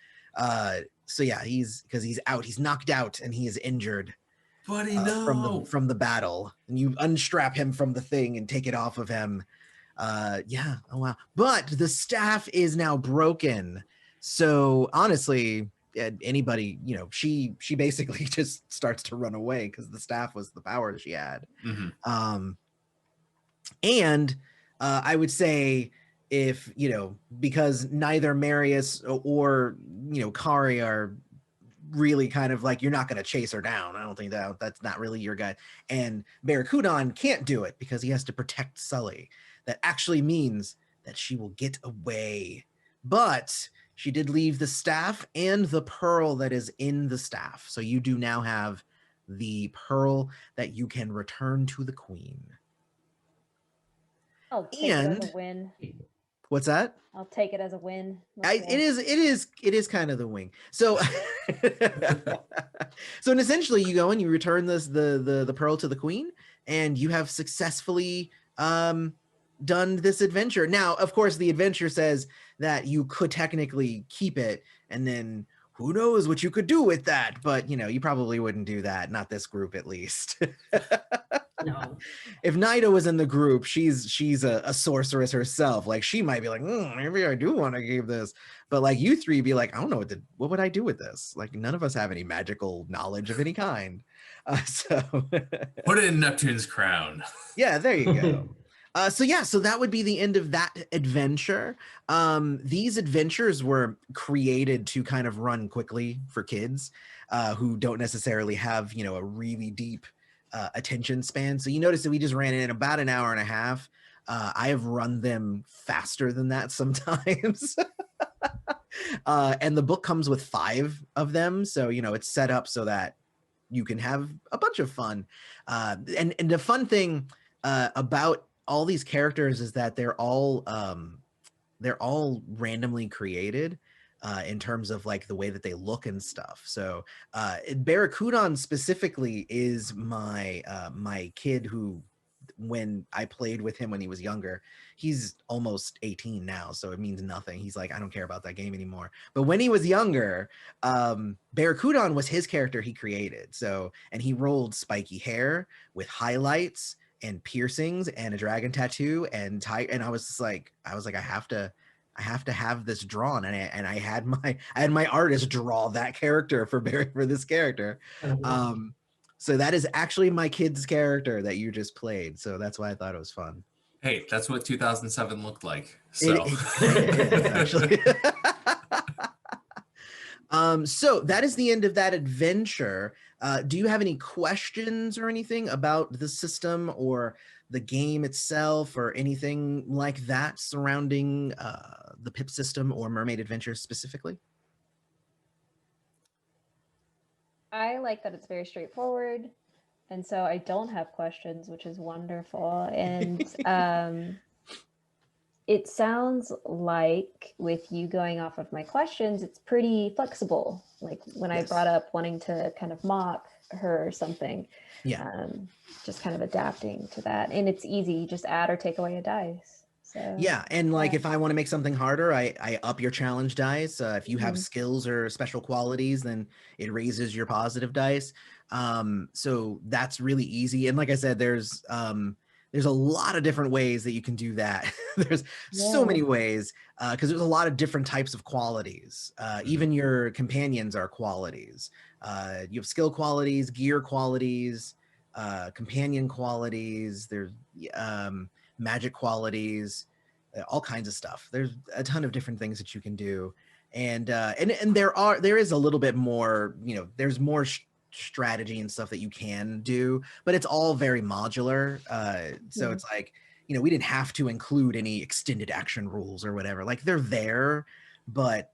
So yeah, he's out. He's knocked out and he is injured. Buddy, no. From the battle, and you unstrap him from the thing and take it off of him. Yeah. Oh wow. But the staff is now broken. So honestly, anybody, she basically just starts to run away because the staff was the power that she had. Mm-hmm. And I would say if because neither Marius or Kari are really kind of like, you're not going to chase her down. I don't think that's not really your guy. And Barracuda can't do it because he has to protect Sully. That actually means that she will get away. But she did leave the staff and the pearl that is in the staff. So you do now have the pearl that you can return to the queen. I'll take it as a win. What's that? I'll take it as a win. It is kind of the wing. So, so essentially, you go and you return the pearl to the queen, and you have successfully done this adventure. Now, of course, the adventure says that you could technically keep it, and then who knows what you could do with that? But you probably wouldn't do that. Not this group, at least. No. If Naida was in the group, she's a sorceress herself. Like she might be like, maybe I do want to give this, but like you three be like, I don't know what would I do with this? Like none of us have any magical knowledge of any kind. So Put it in Neptune's crown. yeah, there you go. So that would be the end of that adventure. These adventures were created to kind of run quickly for kids who don't necessarily have, a really deep attention span. So you notice that we just ran it in about an hour and a half. I have run them faster than that sometimes. And the book comes with 5 of them. So, it's set up so that you can have a bunch of fun. And the fun thing about all these characters is that they're all randomly created in terms of like the way that they look and stuff. So Barracudan specifically is my kid who, when I played with him when he was younger, he's almost 18 now, so it means nothing. He's like, I don't care about that game anymore. But when he was younger, Barracudan was his character he created. So, and he rolled spiky hair with highlights and piercings and a dragon tattoo and I was just like, I have to have this drawn, and I had my artist draw that character for this character. So that is actually my kid's character that you just played. So that's why I thought it was fun. Hey, that's what 2007 looked like. So, it is, actually. So that is the end of that adventure. Do you have any questions or anything about the system or the game itself or anything like that surrounding the PIP system or Mermaid Adventures specifically? I like that it's very straightforward, and so I don't have questions, which is wonderful. And it sounds like, with you going off of my questions, it's pretty flexible. Like when I brought up wanting to kind of mock her or something, just kind of adapting to that. And it's easy, you just add or take away a dice. So, yeah, and like if I want to make something harder, I up your challenge dice. If you have skills or special qualities, then it raises your positive dice. So that's really easy. And like I said, there's a lot of different ways that you can do that. There's so many ways because there's a lot of different types of qualities. Even your companions are qualities. You have skill qualities, gear qualities, companion qualities. There's magic qualities, all kinds of stuff. There's a ton of different things that you can do, and there is a little bit more. There's more strategy and stuff that you can do, but it's all very modular. So it's like, we didn't have to include any extended action rules or whatever. Like they're there, but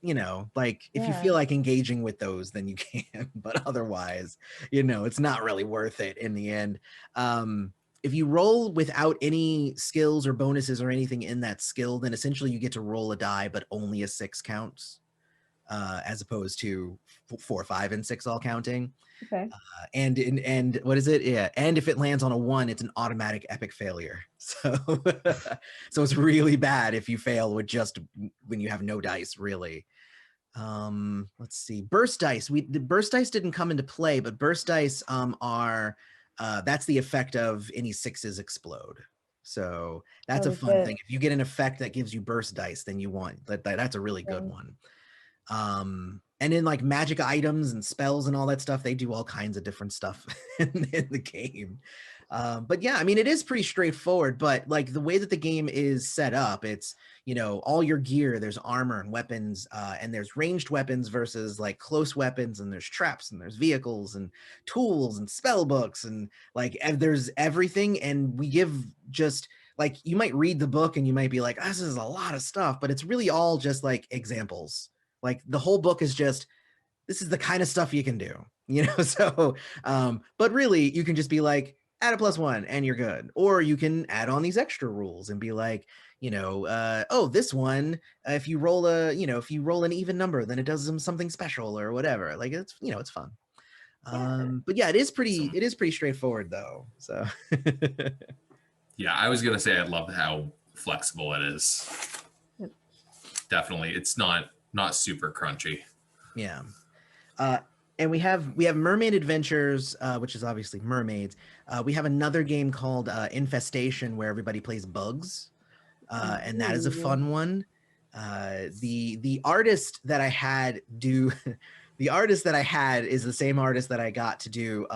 like if you feel like engaging with those, then you can. But otherwise, it's not really worth it in the end. If you roll without any skills or bonuses or anything in that skill, then essentially you get to roll a die, but only a 6 counts, as opposed to 4, 5, and 6 all counting. Okay. And what is it? Yeah. And if it lands on a 1, it's an automatic epic failure. So, so it's really bad if you fail with just when you have no dice, really. Let's see. Burst dice. The burst dice didn't come into play, but burst dice are that's the effect of any 6s explode. So that's a fun thing. If you get an effect that gives you burst dice, then you want that's a really good one. And in like magic items and spells and all that stuff, they do all kinds of different stuff in the game. But yeah, I mean, it is pretty straightforward, but like the way that the game is set up, it's, all your gear, there's armor and weapons, and there's ranged weapons versus like close weapons, and there's traps and there's vehicles and tools and spell books, and like there's everything. And we give just like, you might read the book and you might be like, this is a lot of stuff, but it's really all just like examples. Like the whole book is just, this is the kind of stuff you can do, so, but really you can just be like, add a +1 and you're good. Or you can add on these extra rules and be like, oh, this one, if you roll an even number, then it does something special or whatever. Like it's, it's fun. But yeah, it is pretty straightforward though. So yeah, I was going to say, I love how flexible it is. Definitely. It's not super crunchy. Yeah. And we have Mermaid Adventures, which is obviously mermaids. We have another game called Infestation, where everybody plays bugs, and that is a fun one. The artist that I had do the artist that I had is the same artist that I got to do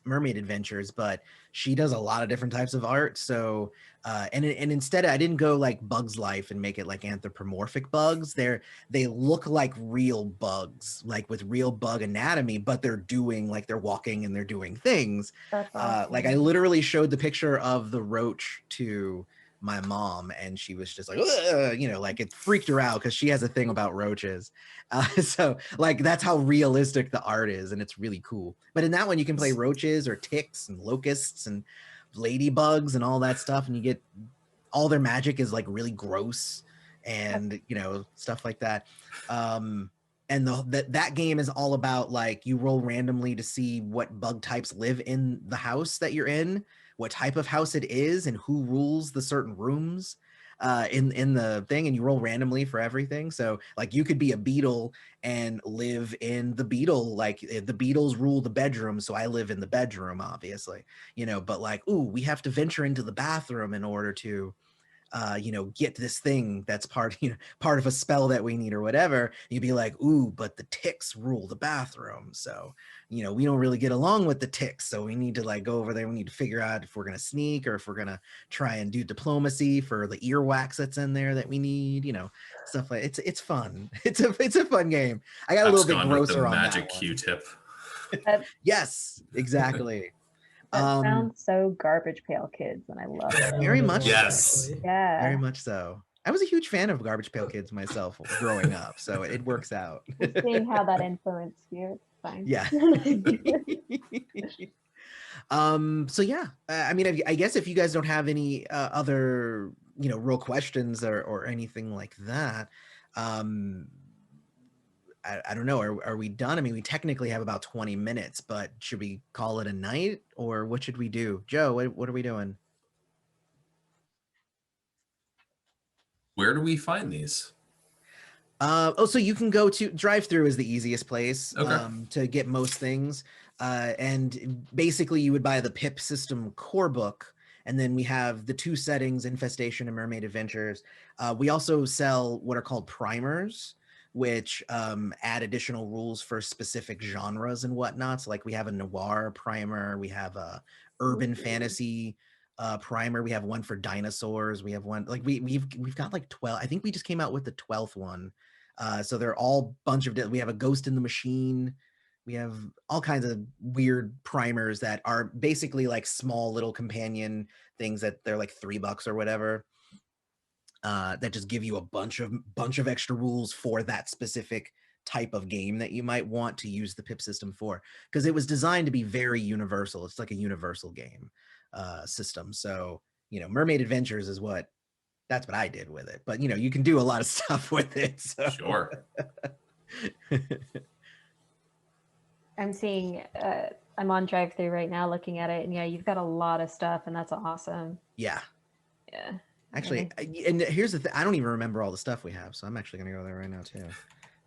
Mermaid Adventures, but she does a lot of different types of art. So and instead I didn't go like Bugs Life and make it like anthropomorphic bugs. They look like real bugs, like with real bug anatomy, but they're walking and they're doing things. That's awesome. Like I literally showed the picture of the roach to my mom, and she was just like, like it freaked her out because she has a thing about roaches. So like that's how realistic the art is, and it's really cool. But in that one, you can play roaches or ticks and locusts and ladybugs and all that stuff, and you get all their magic is like really gross and stuff like that. And that game is all about like you roll randomly to see what bug types live in the house that you're in, what type of house it is, and who rules the certain rooms in the thing, and you roll randomly for everything. So like you could be a beetle and live in the beetle, like the beetles rule the bedroom, so I live in the bedroom, obviously, but like, ooh, we have to venture into the bathroom in order to get this thing that's part of a spell that we need or whatever. You'd be like, ooh, but the ticks rule the bathroom. So, we don't really get along with the ticks. So we need to like go over there. We need to figure out if we're going to sneak or if we're going to try and do diplomacy for the earwax that's in there that we need, stuff like it's fun. It's a fun game. I got a little bit grosser on that magic Q-tip. Yes, exactly. That sounds so Garbage Pail Kids, and I love it. Very much yes. so. Yeah. Very much so. I was a huge fan of Garbage Pail Kids myself growing up, so it works out. Seeing how that influenced you, it's fine. Yeah. So yeah, I mean, I guess if you guys don't have any other, real questions or anything like that, I don't know. Are we done? I mean, we technically have about 20 minutes, but should we call it a night, or what should we do? Joe, what are we doing? Where do we find these? So you can go to drive-through is the easiest place to get most things. And basically you would buy the PIP system core book, and then we have the two settings, Infestation and Mermaid Adventures. We also sell what are called primers, which add additional rules for specific genres and whatnot. So like we have a noir primer, we have a urban fantasy primer, we have one for dinosaurs, we have one like we've got like 12. I think we just came out with the 12th one. So they're all bunch of we have a Ghost in the Machine. We have all kinds of weird primers that are basically like small little companion things that they're like $3 or whatever. That just give you a bunch of extra rules for that specific type of game that you might want to use the PIP system for, because it was designed to be very universal. It's like a universal game system. So Mermaid Adventures is that's what I did with it, but you can do a lot of stuff with it. So. Sure. I'm seeing I'm on drive-through right now looking at it, and yeah, you've got a lot of stuff, and that's awesome. Yeah. Actually, Okay. and here's the thing, I don't even remember all the stuff we have, so I'm actually gonna go there right now too.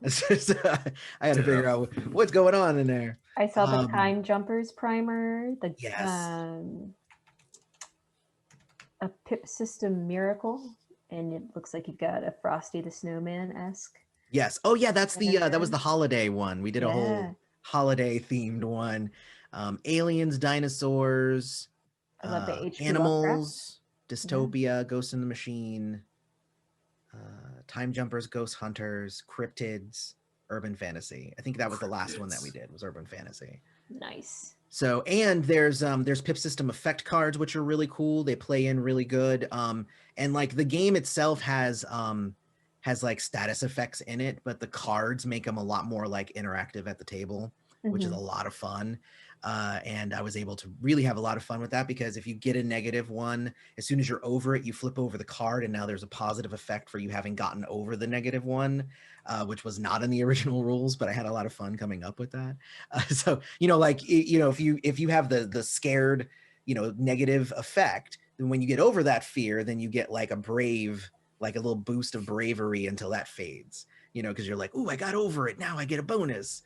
I gotta figure out what's going on in there. I saw the Time Jumpers primer, the a PIP system miracle, and it looks like you've got a Frosty the Snowman-esque. Yes. Oh yeah, that's the that was the holiday one. We did a whole holiday themed one. Aliens, dinosaurs, I love the H.P. animals. Dystopia, Ghost in the Machine, Time Jumpers, Ghost Hunters, Cryptids, Urban Fantasy. I think that was the last one that we did, was Urban Fantasy. Nice. So, and there's PIP system effect cards, which are really cool. They play in really good. And like the game itself has like status effects in it, but the cards make them a lot more like interactive at the table, which is a lot of fun. And I was able to really have a lot of fun with that, because if you get a -1, as soon as you're over it, you flip over the card, and now there's a positive effect for you having gotten over the -1, which was not in the original rules, but I had a lot of fun coming up with that. So, like, if you have the scared, negative effect, then when you get over that fear, then you get like a little boost of bravery until that fades, because you're like, ooh, I got over it. Now I get a bonus.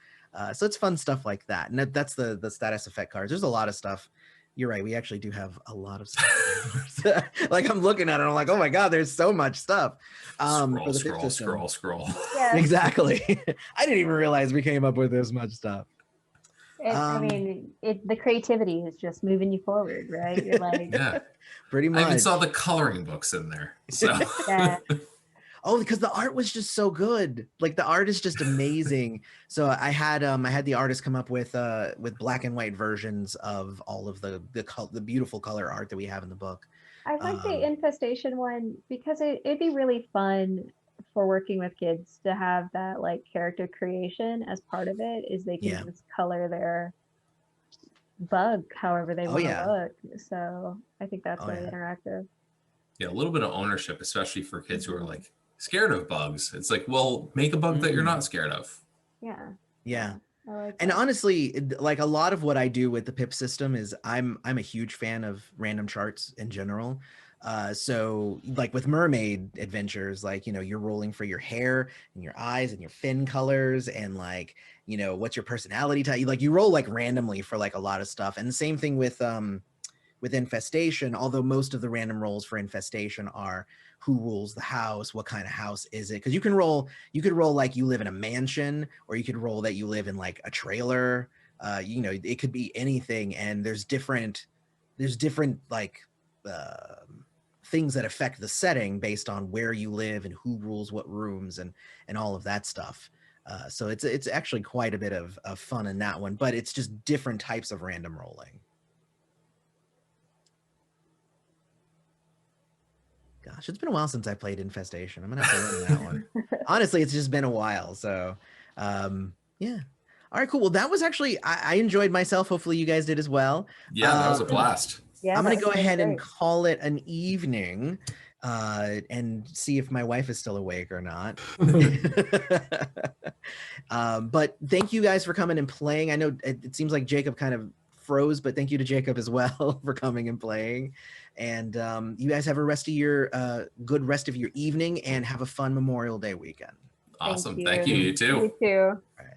So it's fun stuff like that. And that's the status effect cards. There's a lot of stuff. You're right. We actually do have a lot of stuff. Like I'm looking at it, I'm like, oh my God, there's so much stuff. For the fifth system. Scroll. Yeah. Exactly. I didn't even realize we came up with this much stuff. I mean, the creativity is just moving you forward, right? You're like, Yeah. Pretty much. I even saw the coloring books in there. So yeah. Oh, because the art was just so good. Like the art is just amazing. So I had the artist come up with black and white versions of all of the beautiful color art that we have in the book. I like the infestation one because it'd be really fun for working with kids to have that like character creation as part of it. Is they can just color their bug however they want to look. So I think that's very interactive. Yeah, a little bit of ownership, especially for kids who are like scared of bugs. It's like, well, make a bug that you're not scared of. Yeah. Yeah. I like And that. honestly, like a lot of what I do with the PIP system is I'm a huge fan of random charts in general. So like with Mermaid Adventures, like, you know, you're rolling for your hair and your eyes and your fin colors and like, you know, what's your personality type? Like you roll like randomly for like a lot of stuff. And the same thing with infestation, although most of the random rolls for infestation are who rules the house, what kind of house is it? Because you could roll like you live in a mansion, or you could roll that you live in like a trailer. You know, it could be anything, and there's different like things that affect the setting based on where you live and who rules what rooms and all of that stuff. So it's actually quite a bit of fun in that one, but it's just different types of random rolling. Gosh, it's been a while since I played Infestation. I'm gonna have to learn that one. Honestly, it's just been a while. So, yeah. All right, cool. Well, that was actually I enjoyed myself. Hopefully, you guys did as well. Yeah, that was a blast. Yeah, I'm gonna that go was ahead and great. call it an evening, and see if my wife is still awake or not. But thank you guys for coming and playing. I know it seems like Jacob kind of froze, but thank you to Jacob as well for coming and playing. And you guys have a good rest of your evening and have a fun Memorial Day weekend. Awesome. Thank Thank you. You too. You too. All right.